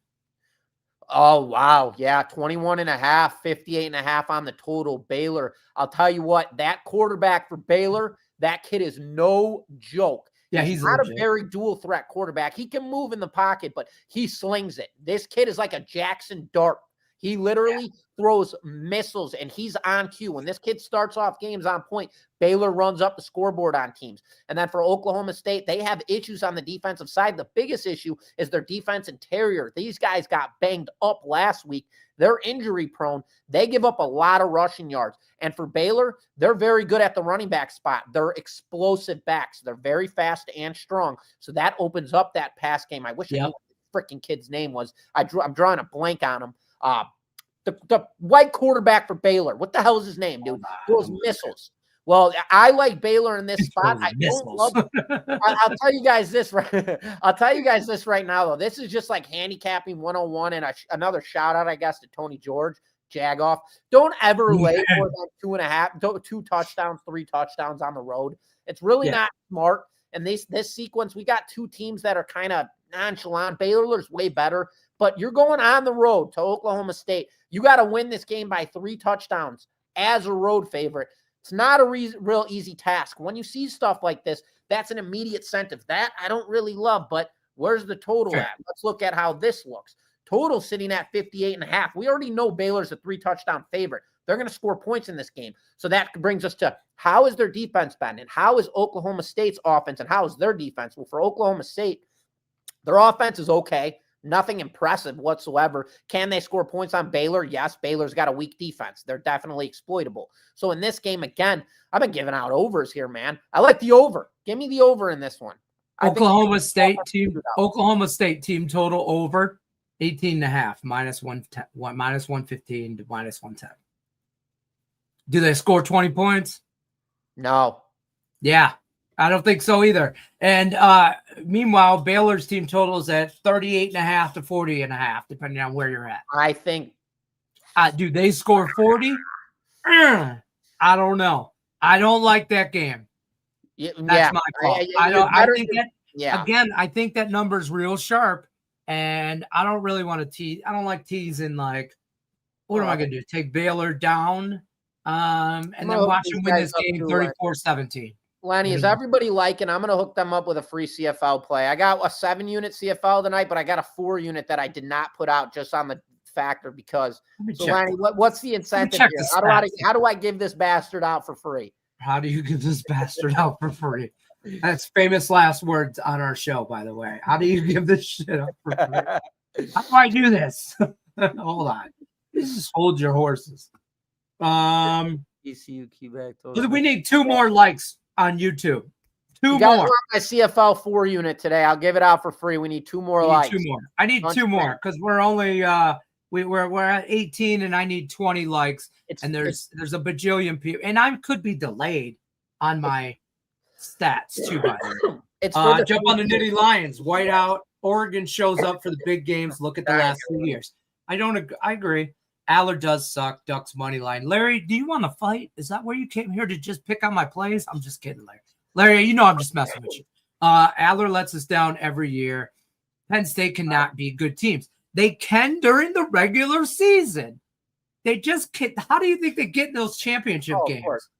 Oh, wow. Yeah, 21.5, 58.5 on the total. Baylor. I'll tell you what, that quarterback for Baylor, that kid is no joke.
Yeah, he's
not a very dual threat quarterback. He can move in the pocket, but he slings it. This kid is like a Jackson Dart. He literally throws missiles, and he's on cue. When this kid starts off games on point, Baylor runs up the scoreboard on teams. And then for Oklahoma State, they have issues on the defensive side. The biggest issue is their defense interior. These guys got banged up last week. They're injury prone. They give up a lot of rushing yards. And for Baylor, they're very good at the running back spot. They're explosive backs. They're very fast and strong. So that opens up that pass game. I wish I knew what the freaking kid's name was. I'm drawing a blank on him. The white quarterback for Baylor. What the hell is his name, dude? Those missiles. Well, I like Baylor in this spot. I don't love I'll tell you guys this right now, though. This is just like handicapping 101 and another shout out, I guess, to Tony George, Jagoff. Don't ever lay more than 2 touchdowns, 3 touchdowns on the road. It's really not smart. And this sequence, we got 2 teams that are kind of nonchalant. Baylor's way better, but you're going on the road to Oklahoma State. You got to win this game by 3 touchdowns as a road favorite It's not a real easy task. When you see stuff like this, that's an immediate incentive. That I don't really love, but where's the total at? Let's look at how this looks. Total sitting at 58.5. We already know Baylor's a 3-touchdown favorite. They're going to score points in this game. So that brings us to how is their defense been, and how is Oklahoma State's offense, and how is their defense? Well, for Oklahoma State, their offense is okay. Nothing impressive whatsoever. Can they score points on Baylor? Yes, Baylor's got a weak defense. They're definitely exploitable. So in this game, again, I've been giving out overs here, man. I like the over. Give me the over in this one.
Oklahoma State team total over 18.5, minus 115 to minus 110. Do they score 20 points?
No.
Yeah, I don't think so either. And meanwhile, Baylor's team total is at 38.5 to 40.5, depending on where you're at.
I think.
Do they score 40? I don't know. I don't like that game. That's my call. I think that number's real sharp, and I don't really want to tease. I don't like teasing. Like, what am I going to do? Take Baylor down, and then watch them win this game 34-17.
Lenny, is everybody liking? I'm going to hook them up with a free CFL play. I got a 7-unit CFL tonight, but I got a 4-unit that I did not put out just on the factor because. So, Lenny, what's the incentive here? How do I give this bastard out for free?
How do you give this bastard out for free? That's famous last words on our show, by the way. How do you give this shit up for free? How do I do this? Hold on. Just hold your horses.
ECU Quebec.
We need 2 more likes on YouTube. 2 more.
Want my CFL 4-unit today. I'll give it out for free. We need 2 more likes.
2 more. I need 2 more because we're only we're at 18 and I need 20 likes. There's a bajillion people, and I could be delayed on my stats too. By the way, jump on the Nitty Lions. Whiteout. Oregon shows up for the big games. Look at the last 2 years. I agree. Aller does suck. Ducks money line. Larry, do you want to fight? Is that where you came here to just pick on my plays? I'm just kidding, Larry. Larry, you know I'm just messing with you. Aller lets us down every year. Penn State cannot beat good teams. They can during the regular season. They just can't. How do you think they get in those championship games?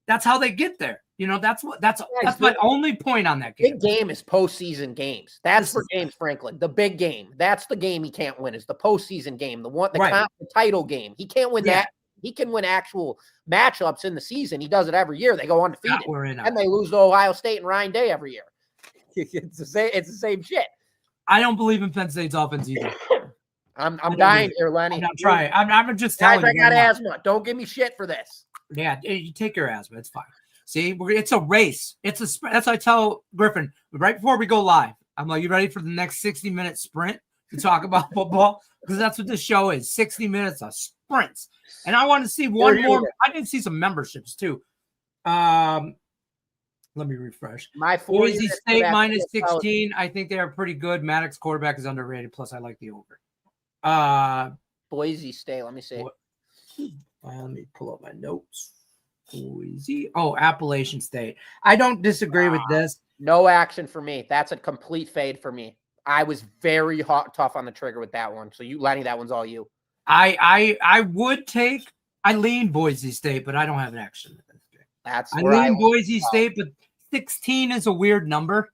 That's how they get there. You know, that's my only point on that game.
Big game is postseason games. That's for James Franklin. The big game. That's the game he can't win. Is the postseason game. The title game. He can't win that. He can win actual matchups in the season. He does it every year. They go undefeated, and they lose to Ohio State and Ryan Day every year. It's the same shit.
I don't believe in Penn State's offense either.
I'm dying here, Lenny.
I'm trying. I'm just telling you.
I got asthma. Don't give me shit for this.
Yeah, you take your asthma. It's fine. See, it's a race. It's a sprint. That's what I tell Griffin right before we go live. I'm like, you ready for the next 60-minute sprint to talk about football? Because that's what this show is. 60 minutes of sprints. And I want to see one more. I did see some memberships too. Let me refresh. Boise State minus 16. I think they are pretty good. Maddox quarterback is underrated. Plus, I like the over.
Boise State. Let me see.
Let me pull up my notes. Boise. Oh, Appalachian State. I don't disagree with this.
No action for me. That's a complete fade for me. I was very tough on the trigger with that one. So Lenny, that one's all you.
I would take. I lean Boise State, but I don't have an action.
I
lean Boise State, but 16 is a weird number.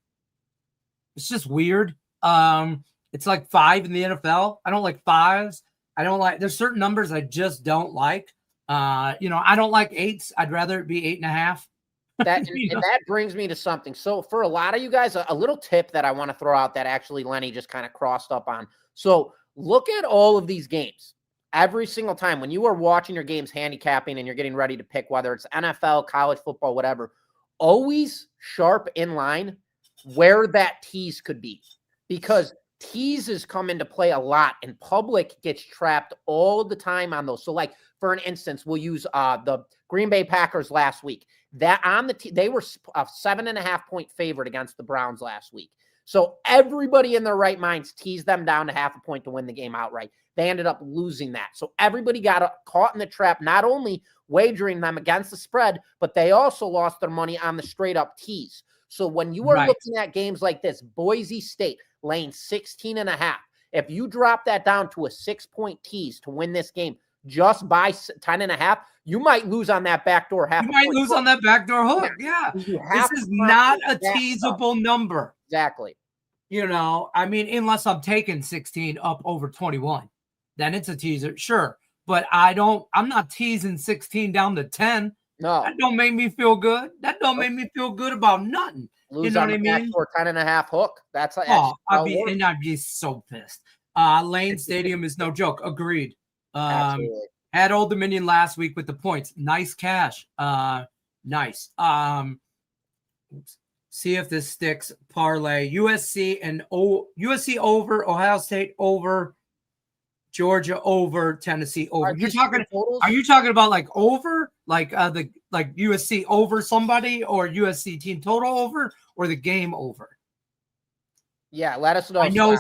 It's just weird. It's like 5 in the NFL. I don't like 5s. There's certain numbers I just don't like. I don't like 8s. I'd rather it be 8.5.
That brings me to something. So for a lot of you guys, a little tip that I want to throw out that actually Lenny just kind of crossed up on. So look at all of these games. Every single time when you are watching your games, handicapping, and you're getting ready to pick whether it's NFL, college football, whatever, always sharp in line where that tease could be, because teases come into play a lot and public gets trapped all the time on those. So like, for an instance, we'll use the Green Bay Packers last week. That on they were a 7.5-point favorite against the Browns last week. So everybody in their right minds teased them down to 0.5 point to win the game outright. They ended up losing that. So everybody got caught in the trap, not only wagering them against the spread, but they also lost their money on the straight up tease. So when you are looking at games like this, Boise State laying 16.5, if you drop that down to a 6-point tease to win this game, just by 10.5, you might lose on that backdoor half.
You might lose on that backdoor hook. Yeah. This is not a teasable number.
Exactly.
You know, I mean, unless I'm taking 16 up over 21, then it's a teaser. Sure. But I'm not teasing 16 down to 10.
No.
That don't make me feel good. That don't make me feel good about nothing.
Lose
you know
on
what I
the
mean?
Or 10.5 hook. That's like,
I'd be so pissed. Lane Stadium is no joke. Agreed.
Absolutely.
Had Old Dominion last week with the points. Nice cash. Nice. See if this sticks. Parlay. USC over, Ohio State over, Georgia over, Tennessee over. Are you talking about like over? Like USC over somebody, or USC team total over, or the game over?
Yeah, let us know.
I know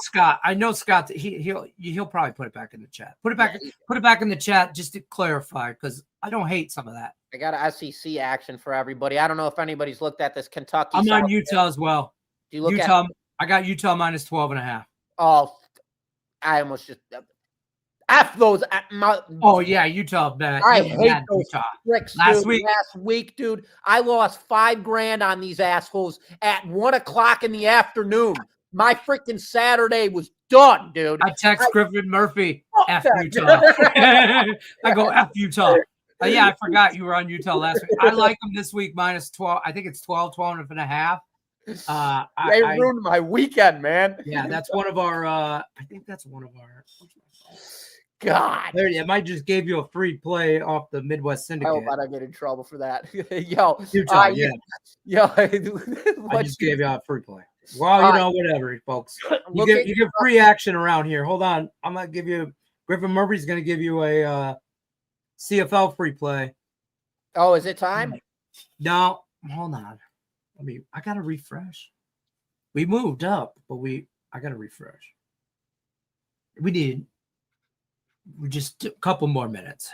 Scott. He'll probably put it back in the chat. Put it back in the chat just to clarify, because I don't hate some of that.
I got an SEC action for everybody. I don't know if anybody's looked at this Kentucky.
I'm on Utah as well.
Do you look
Utah? I got Utah minus 12.5.
Oh, I almost just F those.
Oh yeah, Utah bet.
I hate those
Utah.
Tricks, last week, dude. I lost $5,000 on these assholes at 1:00 in the afternoon. My freaking Saturday was done, dude.
I text Griffin Murphy, F Utah. I go, F Utah. Yeah, I forgot you were on Utah last week. I like them this week minus 12. I think it's 12.5.
They ruined my weekend, man.
Yeah, that's one of our I think that's one of our
God.
It might just gave you a free play off the Midwest Syndicate.
I hope I don't get in trouble for that. Yo,
Utah, yeah.
Yo,
I just gave you a free play. Well, whatever, folks. You get free action around here. Hold on. I'm going to give you – Griffin Murphy's going to give you a CFL free play.
Oh, is it time?
No. Hold on. I got to refresh. We moved up, but I got to refresh. We just a couple more minutes.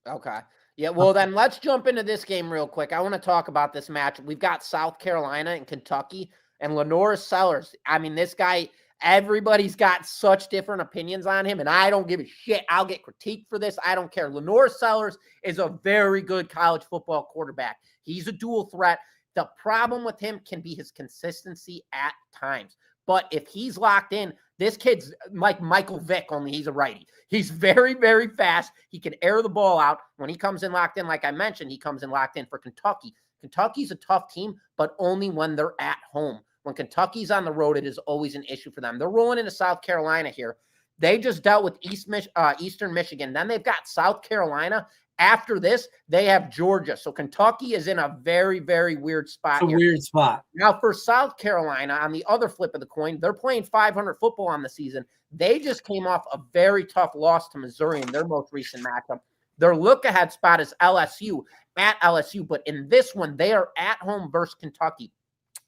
Okay. Yeah, well, then let's jump into this game real quick. I want to talk about this match. We've got South Carolina and Kentucky. And Lenore Sellers, I mean, this guy, everybody's got such different opinions on him, and I don't give a shit. I'll get critiqued for this. I don't care. Lenore Sellers is a very good college football quarterback. He's a dual threat. The problem with him can be his consistency at times. But if he's locked in, this kid's like Michael Vick, only he's a righty. He's very, very fast. He can air the ball out. When he comes in locked in, like I mentioned, he comes in locked in for Kentucky. Kentucky's a tough team, but only when they're at home. When Kentucky's on the road, it is always an issue for them. They're rolling into South Carolina here. They just dealt with Eastern Michigan. Then they've got South Carolina. After this, they have Georgia. So Kentucky is in a very, very weird spot.
It's a weird spot.
Now for South Carolina, on the other flip of the coin, they're playing 500 football on the season. They just came off a very tough loss to Missouri in their most recent matchup. Their look-ahead spot is LSU, at LSU. But in this one, they are at home versus Kentucky.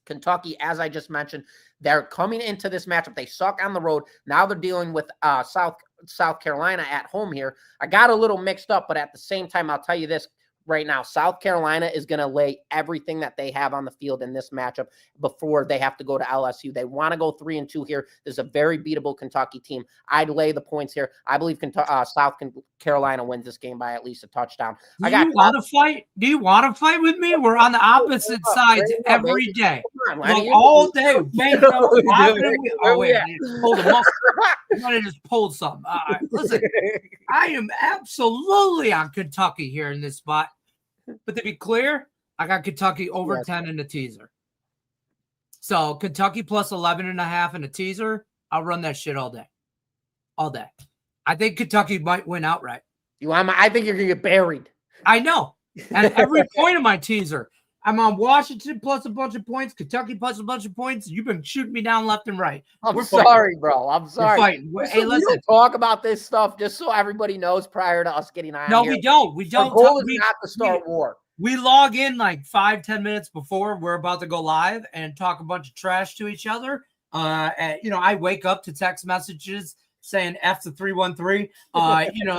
Kentucky, as I just mentioned, they're coming into this matchup. They suck on the road. Now they're dealing with South Carolina at home here. I got a little mixed up, but at the same time, I'll tell you this right now. South Carolina is going to lay everything that they have on the field in this matchup before they have to go to LSU. They want to go 3-2 here. This is a very beatable Kentucky team. I'd lay the points here. I believe South Carolina wins this game by at least a touchdown.
Do you want to fight? Do you want to fight with me? We're on the opposite sides every day. All day. Oh, wait. Hold them up. I might have just pulled something. Listen, I am absolutely on Kentucky here in this spot. But to be clear, I got Kentucky over 10 in the teaser. So Kentucky plus 11.5 in the teaser. I'll run that shit all day. All day. I think Kentucky might win outright.
I think you're going to get buried.
I know. At every point of my teaser, I'm on Washington plus a bunch of points, Kentucky plus a bunch of points. You've been shooting me down left and right.
I'm sorry, bro. I'm sorry.
We're fighting. Hey, listen.
We don't talk about this stuff just so everybody knows prior to us getting on.
No,
here.
we don't. We don't.
Our goal is not to start war.
We log in like 5-10 minutes before we're about to go live and talk a bunch of trash to each other. I wake up to text messages saying F the 313,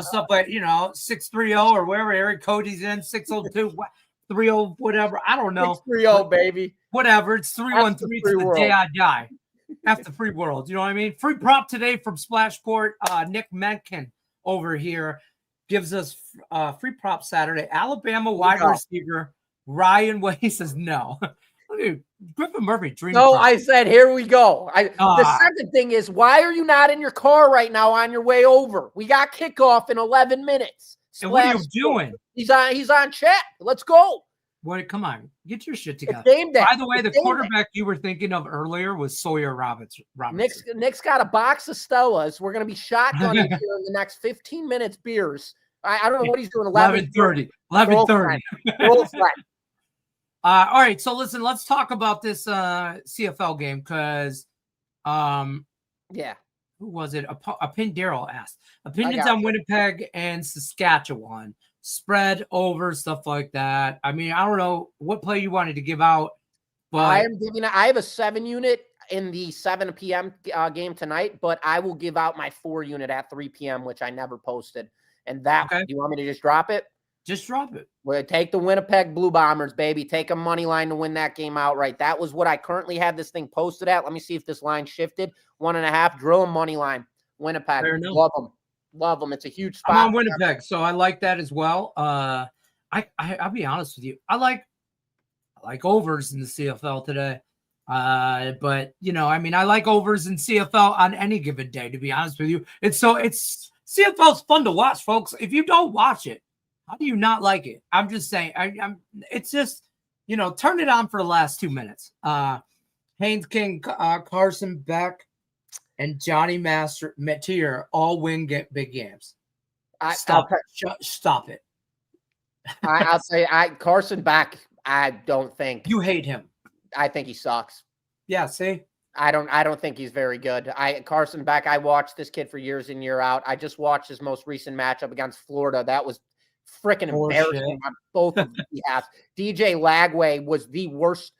stuff like, 630 or wherever Eric Cody's in, 602, 30, whatever. I don't know.
630, baby.
Whatever. It's 313 to the day I die. F the free world. You know what I mean? Free prop today from Splashport. Nick Mencken over here. gives us free prop Saturday. Alabama wide receiver Ryan Way says no. Dude, Griffin Murphy dream.
No,
prop.
I said here we go. The second thing is, why are you not in your car right now on your way over? We got kickoff in 11 minutes.
And what are you doing?
He's on chat. Let's go.
What? Come on, get your shit together.
It's game day.
By the way, the quarterback you were thinking of earlier was Sawyer Robertson.
Nick's got a box of Stellas. We're going to be shotgunning here in the next 15 minutes. Beers. I don't know what he's doing.
11:30. 11:30. All right, so listen, let's talk about this CFL game because,
yeah,
who was it? A pin Daryl asked opinions on Winnipeg and Saskatchewan. Spread over stuff like that. I mean, I don't know what play you wanted to give out, but
I have a 7 unit in the 7 p.m. Game tonight, but I will give out my 4 unit at 3 p.m., which I never posted. And that, do you want me to just drop it?
Just drop it.
We'll take the Winnipeg Blue Bombers, baby. Take a money line to win that game outright. That was what I currently had this thing posted at. Let me see if this line shifted. 1.5. Drill a money line. Winnipeg. Love them. Love them. It's a huge spot.
I'm on Winnipeg, so I like that as well. I'll be honest with you. I like overs in the CFL today. But you know, I mean, I like overs in CFL on any given day, to be honest with you. It's CFL's fun to watch, folks. If you don't watch it, how do you not like it? I'm just saying, it's just, you know, turn it on for the last 2 minutes. Haynes King, Carson Beck, and Johnny Matier all win big games. Stop it.
I'll say Carson Beck, I don't think.
You hate him.
I think he sucks.
Yeah, see?
I don't think he's very good. Carson Beck, I watched this kid for years in, year out. I just watched his most recent matchup against Florida. That was freaking embarrassing on both of behalves. DJ Lagway was the worst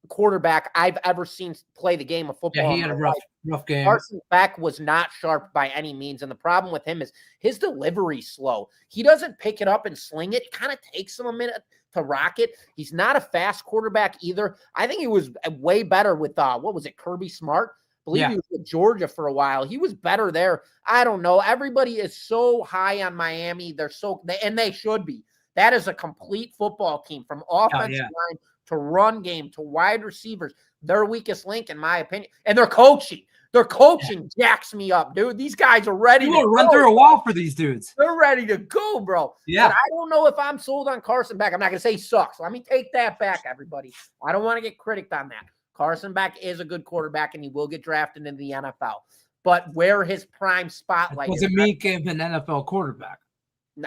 quarterback I've ever seen play the game of football.
Yeah, he had a rough game.
Carson Beck was not sharp by any means, and the problem with him is his delivery's slow. He doesn't pick it up and sling it. It kind of takes him a minute to rock it. He's not a fast quarterback either. I think he was way better with what was it, Kirby Smart? I believe he was with Georgia for a while. He was better there. I don't know. Everybody is so high on Miami. And they should be. That is a complete football team from offensive line to run game to wide receivers. Their weakest link, in my opinion. And their coaching. Their coaching jacks me up, dude. These guys are ready to
run through a wall for these dudes.
They're ready to go, bro.
Yeah.
But I don't know if I'm sold on Carson Beck. I'm not going to say he sucks. Let me take that back, everybody. I don't want to get critiqued on that. Carson Beck is a good quarterback, and he will get drafted into the NFL. But where his prime spotlight
is. Doesn't mean he's an NFL quarterback.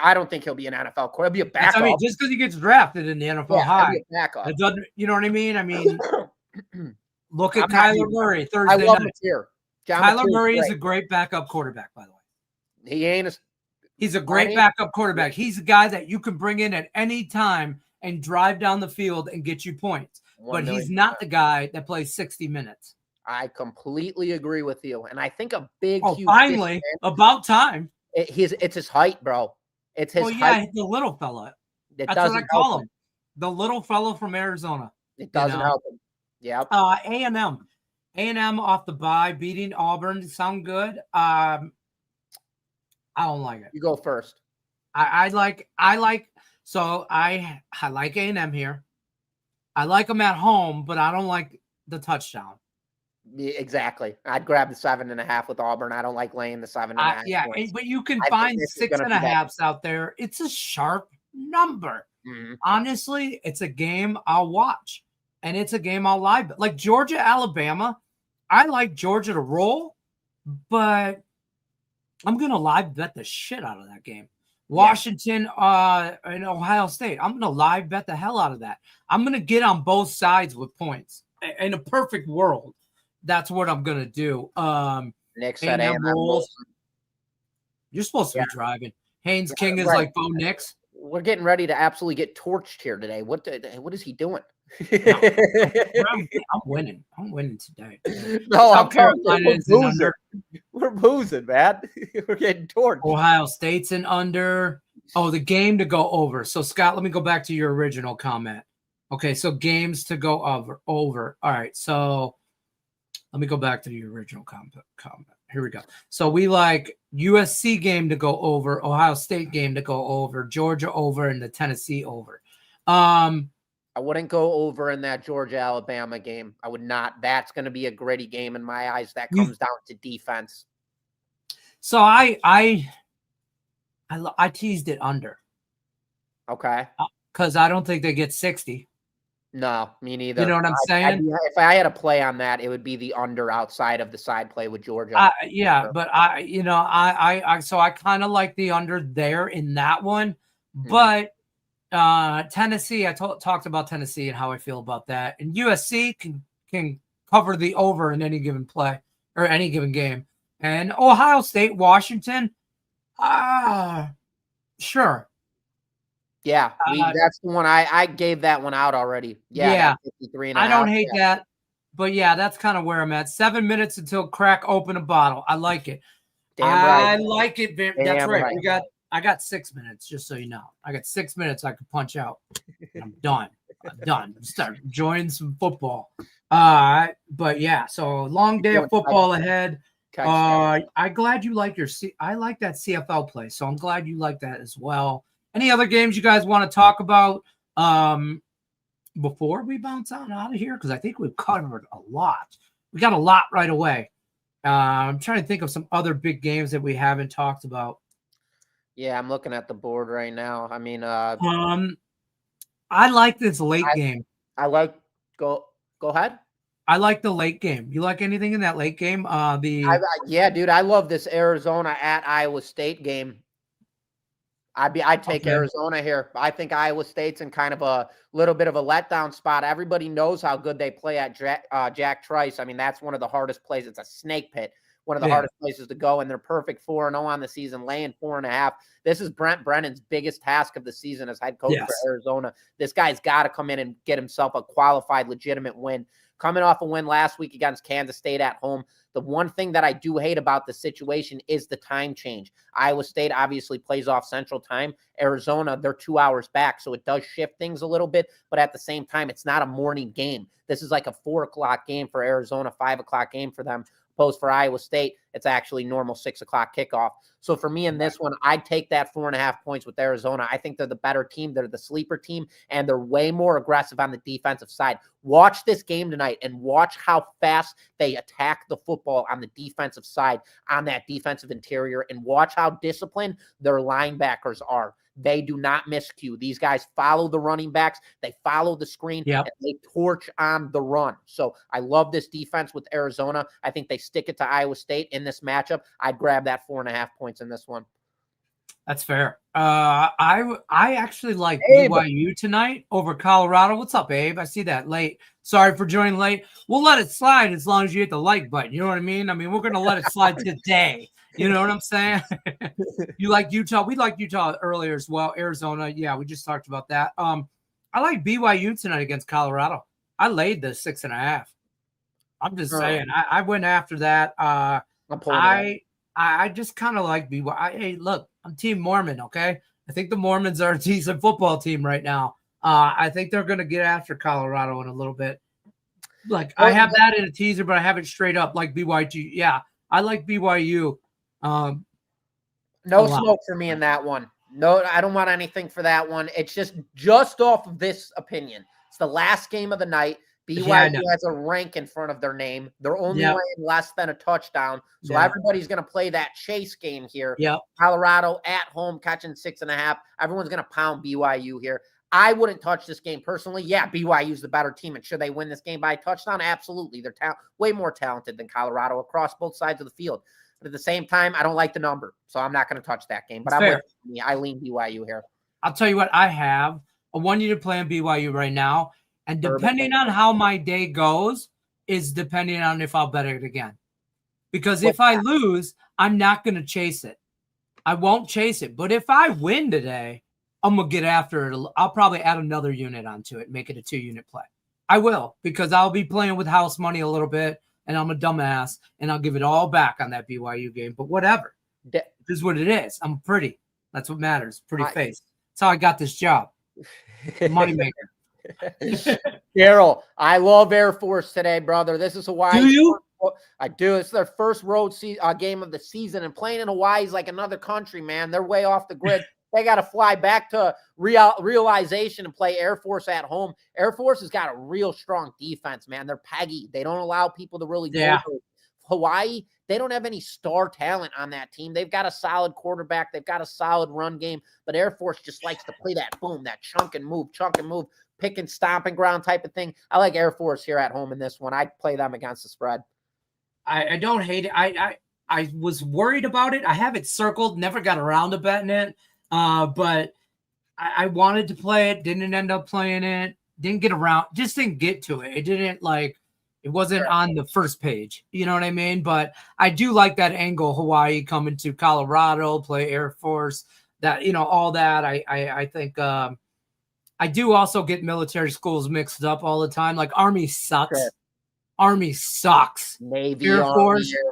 I don't think he'll be an NFL quarterback. He'll be a backup.
I mean, just because he gets drafted in the NFL high.
He'll be a backup.
It doesn't, you know what I mean? I mean, look at Kyler Murray Thursday
I love
night.
Kyler
Murray is a great backup quarterback, by the way. He's a great backup quarterback. He's a guy that you can bring in at any time and drive down the field and get you points. But he's not the guy that plays 60 minutes.
I completely agree with you. And I think a big, huge
finally, about time.
It's his height, bro. It's his height.
The little fella. That's what I call him. The little fella from Arizona.
It doesn't help him. Yeah.
A&M. A&M off the bye, beating Auburn. Sound good? I don't like it.
You go first.
I like A&M here. I like them at home, but I don't like the touchdown.
Yeah, exactly. I'd grab the 7.5 with Auburn. I don't like laying the 7.5.
Yeah, but you can find 6.5s out there. It's a sharp number. Mm-hmm. Honestly, it's a game I'll watch, and it's a game I'll live. Like Georgia, Alabama, I like Georgia to roll, but I'm going to live bet the shit out of that game. Washington and Ohio State, I'm going to live bet the hell out of that. I'm going to get on both sides with points. In a perfect world, that's what I'm going to do.
Nick said
rules. You're supposed to be driving. Haynes King is like Bo Nix.
We're getting ready to absolutely get torched here today. What is he doing?
I'm winning. I'm winning today.
No, I'm boozing. We're boozing, man. We're getting torched.
Ohio State's an under. Oh, the game to go over. So, Scott, let me go back to your original comment. Okay, so games to go over. All right, so let me go back to the original comment. Here we go. So we like USC game to go over, Ohio State game to go over, Georgia over, and the Tennessee over.
I wouldn't go over in that Georgia-Alabama game. I would not. That's going to be a gritty game in my eyes. That comes down to defense.
So I teased it under.
Okay.
Because I don't think they get 60.
No, me neither.
You know what I'm saying?
If I had a play on that, it would be the under outside of the side play with Georgia.
Yeah, but so I kind of like the under there in that one. But Tennessee, I talked about Tennessee and how I feel about that. And USC can cover the over in any given play or any given game. And Ohio State, Washington, sure.
Yeah, that's the one I gave that one out already. Yeah. 53 and
I don't hate that. But yeah, that's kind of where I'm at. 7 minutes until crack open a bottle. I like it. I like it. That's right. I got 6 minutes, just so you know. I got 6 minutes I could punch out. I'm done. Start enjoying some football. But yeah, so long day of football ahead. I'm glad you like I like that CFL play, so I'm glad you like that as well. Any other games you guys want to talk about before we bounce out of here? Because I think we've covered a lot. We got a lot right away. I'm trying to think of some other big games that we haven't talked about.
Yeah, I'm looking at the board right now. I mean,
I like this late game.
Go ahead.
I like the late game. You like anything in that late game?
Yeah, dude, I love this Arizona at Iowa State game. I'd take Arizona here. I think Iowa State's in kind of a little bit of a letdown spot. Everybody knows how good they play at Jack Trice. I mean, that's one of the hardest plays. It's a snake pit, one of the hardest places to go, and they're perfect 4-0 on the season, laying 4.5. This is Brent Brennan's biggest task of the season as head coach for Arizona. This guy's got to come in and get himself a qualified, legitimate win. Coming off a win last week against Kansas State at home, the one thing that I do hate about the situation is the time change. Iowa State obviously plays off Central Time. Arizona, they're 2 hours back, so it does shift things a little bit, but at the same time, it's not a morning game. This is like a 4 o'clock game for Arizona, 5 o'clock game for them. Opposed for Iowa State, it's actually normal 6 o'clock kickoff. So for me in this one, I'd take that 4.5 points with Arizona. I think they're the better team. They're the sleeper team, and they're way more aggressive on the defensive side. Watch this game tonight and watch how fast they attack the football on the defensive side, on that defensive interior, and watch how disciplined their linebackers are. They do not miscue. These guys follow the running backs. They follow the screen. And they torch on the run. So I love this defense with Arizona. I think they stick it to Iowa State in this matchup. I'd grab that 4.5 points in this one.
That's fair. I actually like BYU tonight over Colorado. What's up, Abe? I see that late. Sorry for joining late. We'll let it slide as long as you hit the like button. You know what I mean? I mean, we're going to let it slide today. You know what I'm saying? You like Utah. We like Utah earlier as well. Arizona. Yeah, we just talked about that. I like BYU tonight against Colorado. I laid the 6.5. I'm just saying. I went after that. I just kind of like BYU. Hey, look, I'm Team Mormon, okay? I think the Mormons are a decent football team right now. I think they're going to get after Colorado in a little bit. Like, I have that in a teaser, but I have it straight up like BYU. Yeah, I like BYU.
No smoke for me in that one. No, I don't want anything for that one. It's just off of this opinion. It's the last game of the night. BYU has a rank in front of their name. They're only laying less than a touchdown. So everybody's going to play that chase game here. Colorado at home catching 6.5. Everyone's going to pound BYU here. I wouldn't touch this game personally. Yeah, BYU's the better team. And should they win this game by a touchdown? Absolutely. They're way more talented than Colorado across both sides of the field. But at the same time, I don't like the number. So I'm not going to touch that game. But I lean BYU here.
I'll tell you what, I want you to play on BYU right now. And depending on how my day goes is depending on if I'll bet it again. Because if I lose, I'm not going to chase it. I won't chase it. But if I win today, I'm going to get after it. I'll probably add another unit onto it, make it a 2-unit play. I will, because I'll be playing with house money a little bit, and I'm a dumbass, and I'll give it all back on that BYU game. But whatever. This is what it is. I'm pretty. That's what matters. Pretty face. That's how I got this job. Moneymaker.
Daryl, I love Air Force today, brother. This is why.
Do you?
I do. It's their first road game of the season, and playing in Hawaii is like another country, man. They're way off the grid. They got to fly back to realization and play Air Force at home. Air Force has got a real strong defense, man. They're peggy. They don't allow people to really go. Hawaii, they don't have any star talent on that team. They've got a solid quarterback. They've got a solid run game, but Air Force just likes to play that boom, that chunk and move, pick and stomping ground type of thing. I like Air Force here at home in this one. I'd play them against the spread.
I don't hate it. I was worried about it. I have it circled, never got around to betting it. But I wanted to play it, didn't end up playing it, didn't get to it. It wasn't on the first page. You know what I mean? But I do like that angle, Hawaii coming to Colorado, play Air Force, that, all that. I think I do also get military schools mixed up all the time. Like Army sucks. Sure. Army sucks.
Navy, Air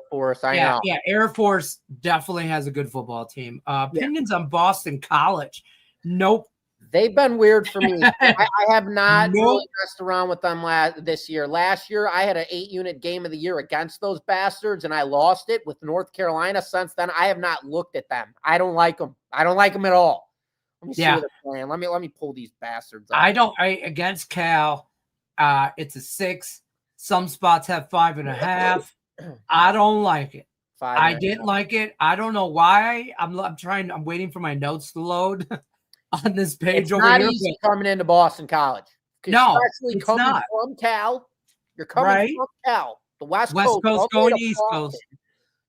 Force. I know.
Yeah, Air Force definitely has a good football team. Opinions on Boston College. Nope.
They've been weird for me. I have not really messed around with them this year. Last year, I had an 8-unit game of the year against those bastards, and I lost it with North Carolina. Since then, I have not looked at them. I don't like them. I don't like them at all. Let me see what they're playing. Let me pull these bastards up.
Against Cal, it's a 6. Some spots have 5.5. I don't like it. I didn't like it. I don't know why. I'm waiting for my notes to load on this page over here.
It's not easy coming into Boston College.
No,
especially coming from Cal. You're coming from Cal, the West Coast
going East Coast.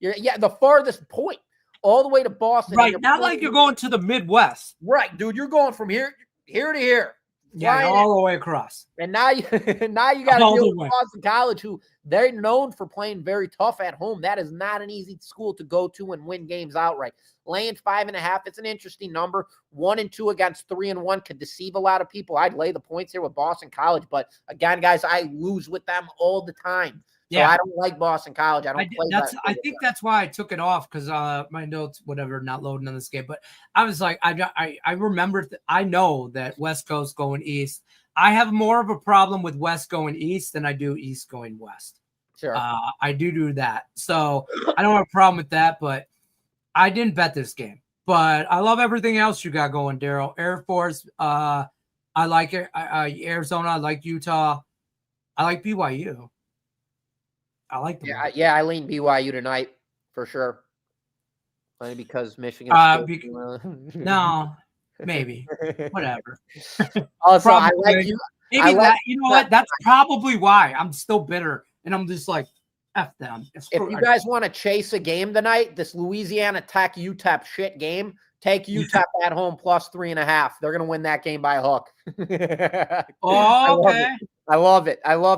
The farthest point, all the way to Boston.
Right, not like you're going to the Midwest.
Right, dude. You're going from here to here.
Yeah, all the way across.
And now you got to deal with Boston College, who they're known for playing very tough at home. That is not an easy school to go to and win games outright. Laying 5.5, it's an interesting number. 1-2 against 3-1 could deceive a lot of people. I'd lay the points here with Boston College, but again, guys, I lose with them all the time. So I don't like Boston College. I
think that's why I took it off, because my notes, whatever, not loading on this game. But I was like, I remember, I know that West Coast going East. I have more of a problem with West going East than I do East going West.
Sure.
I do that. So I don't have a problem with that, but I didn't bet this game. But I love everything else you got going, Daryl. Air Force, I like it. Arizona, I like Utah. I like BYU. I like them.
I lean BYU tonight for sure. Only because Michigan.
No, maybe whatever.
Also, I like you.
Maybe that. You know what? That's probably why I'm still bitter, and I'm just like, F them.
If you guys want to chase a game tonight, this Louisiana Tech UTEP shit game, take UTEP at home plus 3.5. They're gonna win that game by a hook.
Okay.
I love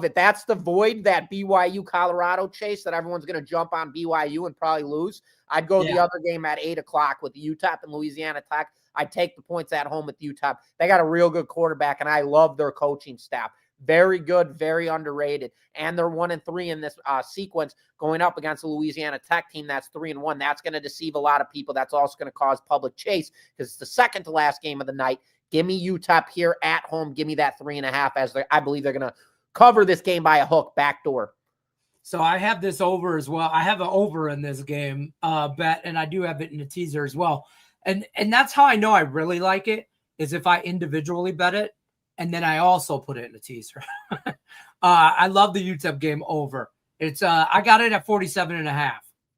it. That's the void, that BYU Colorado chase that everyone's going to jump on BYU and probably lose. I'd go the other game at 8:00 with UTEP and Louisiana Tech. I'd take the points at home with UTEP. They got a real good quarterback, and I love their coaching staff. Very good, very underrated. And they're 1-3 in this sequence going up against a Louisiana Tech team that's 3-1. That's going to deceive a lot of people. That's also going to cause public chase, because it's the second to last game of the night. Give me UTEP here at home. Give me that 3.5, as I believe they're going to cover this game by a hook, backdoor.
So I have this over as well. I have an over in this game bet, and I do have it in a teaser as well. And that's how I know I really like it, is if I individually bet it, and then I also put it in a teaser. I love the UTEP game over. It's I got it at 47.5.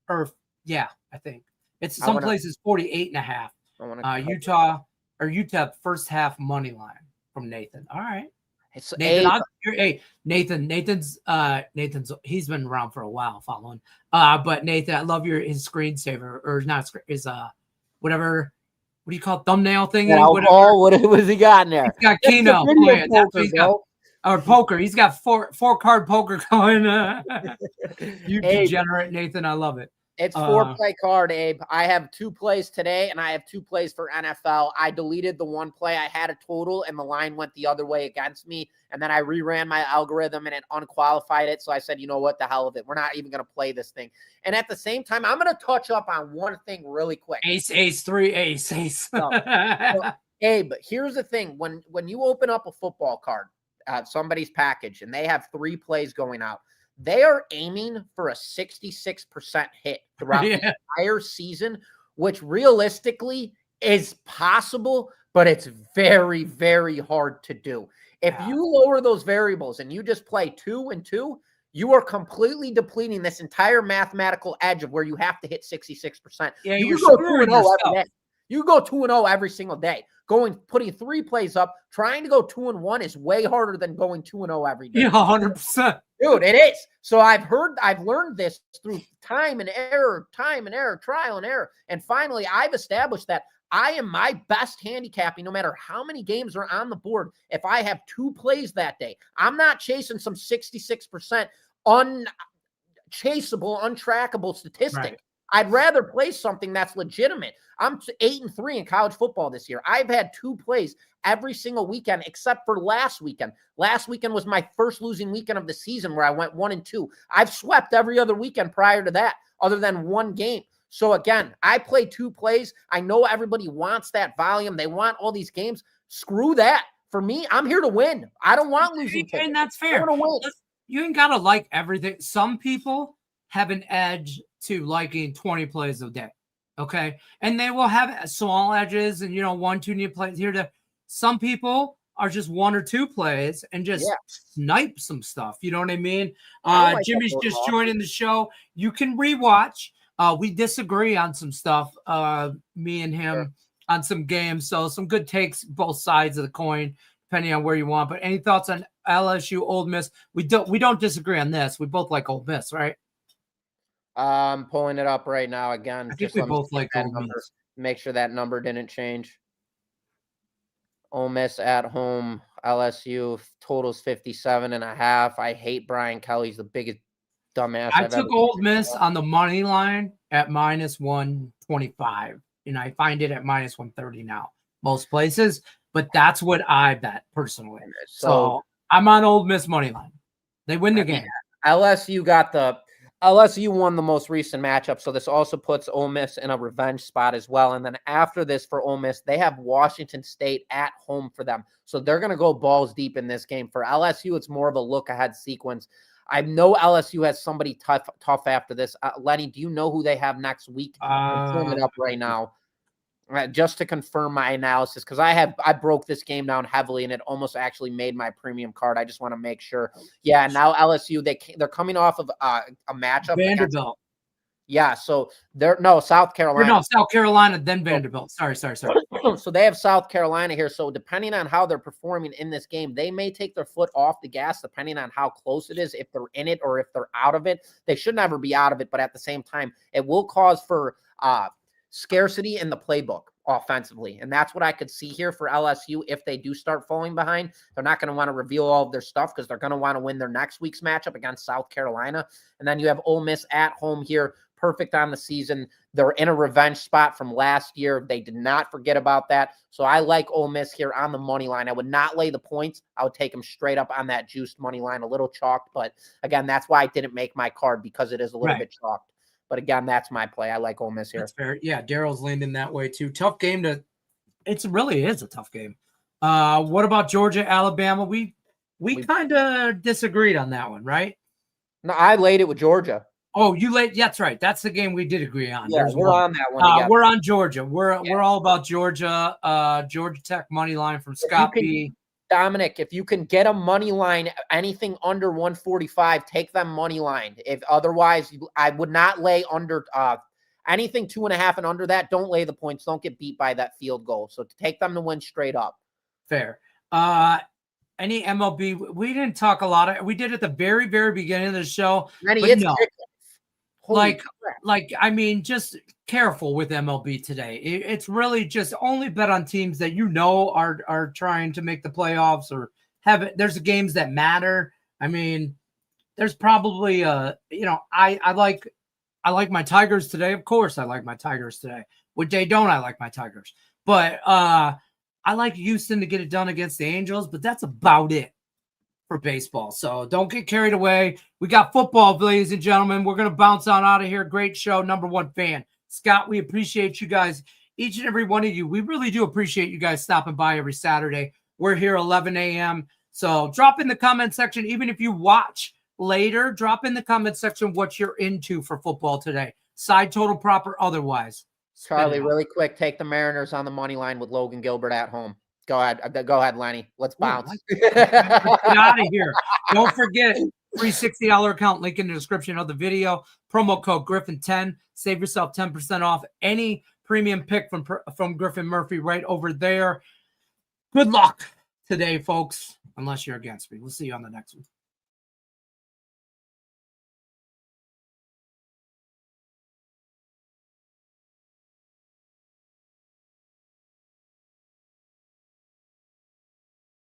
I think it's some places 48.5. Utah or UTEP first half money line from Nathan. All right.
It's
Nathan's he's been around for a while following. But Nathan, I love his screensaver, or not his whatever. What do you call it? Thumbnail thing?
What was he got in there?
He's got Keno. Or poker. He's got four card poker going. You degenerate, Nathan. I love it.
It's 4-play card, Abe. I have 2 plays today, and I have 2 plays for NFL. I deleted the 1 play. I had a total, and the line went the other way against me. And then I reran my algorithm, and it unqualified it. So I said, you know what? The hell of it. We're not even going to play this thing. And at the same time, I'm going to touch up on one thing really quick.
Ace, 3, ace.
So, Abe, here's the thing. When you open up a football card, somebody's package, and they have 3 plays going out, they are aiming for a 66% hit throughout the entire season, which realistically is possible, but it's very, very hard to do. If you lower those variables and you just play 2-2, you are completely depleting this entire mathematical edge of where you have to hit 66%.
Yeah,
you go 2-0 every day. You go 2-0 every single day. Putting 3 plays up, trying to go 2-1 is way harder than going 2-0 every day.
Yeah, 100%.
Dude, it is. So I've learned this through time and error, trial and error. And finally, I've established that I am my best handicapping no matter how many games are on the board. If I have 2 plays that day, I'm not chasing some 66% unchaseable, untrackable statistic. Right. I'd rather play something that's legitimate. I'm 8-3 in college football this year. I've had 2 plays every single weekend except for last weekend. Last weekend was my first losing weekend of the season where I went 1-2. I've swept every other weekend prior to that other than 1 game. So again, I play 2 plays. I know everybody wants that volume. They want all these games. Screw that. For me, I'm here to win. I don't want losing tickets.
And that's fair. You ain't got to like everything. Some people have an edge to liking 20 plays a day. Okay. And they will have small edges and, 1-2 new plays here to some people are just 1 or 2 plays and just snipe some stuff. You know what I mean? Jimmy's just joining the show. You can rewatch. We disagree on some stuff, me and him on some games. So some good takes, both sides of the coin, depending on where you want. But any thoughts on LSU, Ole Miss? We don't disagree on this. We both like Ole Miss, right?
I'm pulling it up right now again.
I think we both like Ole Miss.
Make sure that number didn't change. Ole Miss at home, LSU totals 57.5. I hate Brian Kelly's the biggest dumbass.
I took Ole Miss on the money line at -125, and I find it at -130 now most places. But that's what I bet personally. So I'm on Ole Miss money line. They win the game.
LSU won the most recent matchup, so this also puts Ole Miss in a revenge spot as well. And then after this for Ole Miss, they have Washington State at home for them. So they're going to go balls deep in this game. For LSU, it's more of a look-ahead sequence. I know LSU has somebody tough after this. Lenny, do you know who they have next week? I'm pulling it up right now. Just to confirm my analysis, because I broke this game down heavily and it almost actually made my premium card. I just want to make sure. Yeah, now LSU they're coming off of a matchup.
Vanderbilt.
So South Carolina.
South Carolina, then Vanderbilt. Sorry.
So they have South Carolina here. So depending on how they're performing in this game, they may take their foot off the gas depending on how close it is, if they're in it or if they're out of it. They should never be out of it, but at the same time, it will cause for scarcity in the playbook offensively. And that's what I could see here for LSU. If they do start falling behind, they're not going to want to reveal all of their stuff because they're going to want to win their next week's matchup against South Carolina. And then you have Ole Miss at home here, perfect on the season. They're in a revenge spot from last year. They did not forget about that. So I like Ole Miss here on the money line. I would not lay the points. I would take them straight up on that juiced money line, a little chalked. But again, that's why I didn't make my card, because it is a little bit chalked. But again, that's my play. I like Ole Miss here.
That's fair. Yeah, Daryl's leaning that way too. Tough game it really is a tough game. What about Georgia, Alabama? We kind of disagreed on that one, right?
No, I laid it with Georgia.
Oh, you laid? That's right. That's the game we did agree on.
Yeah, we're on that one.
We're on Georgia. We're all about Georgia. Georgia Tech money line from Scott B.
Dominic, if you can get a money line, anything under 145, take them money line. If otherwise, I would not lay under anything 2.5 and under that. Don't lay the points. Don't get beat by that field goal. So take them to win straight up.
Fair. Any MLB? We didn't talk a lot. We did at the very, very beginning of the show. I mean, just careful with MLB today. It's really just only bet on teams that are trying to make the playoffs or have it. There's games that matter. I mean, there's probably I like my Tigers today. Of course, I like my Tigers today. What day don't I like my Tigers? But I like Houston to get it done against the Angels. But that's about it for baseball. So don't get carried away. We got football, ladies and gentlemen. We're going to bounce on out of here. Great show. Number one fan. Scott, we appreciate you guys, each and every one of you. We really do appreciate you guys stopping by every Saturday. We're here 11 a.m. So drop in the comment section, even if you watch later. Drop in the comment section what you're into for football today. Side total, proper, otherwise.
Charlie, really quick, take the Mariners on the money line with Logan Gilbert at home. Go ahead, Lenny. Let's bounce.
Get out of here. Don't forget, free $60 account, link in the description of the video. Promo code Griffin10. Save yourself 10% off any premium pick from Griffin Murphy right over there. Good luck today, folks, unless you're against me. We'll see you on the next one.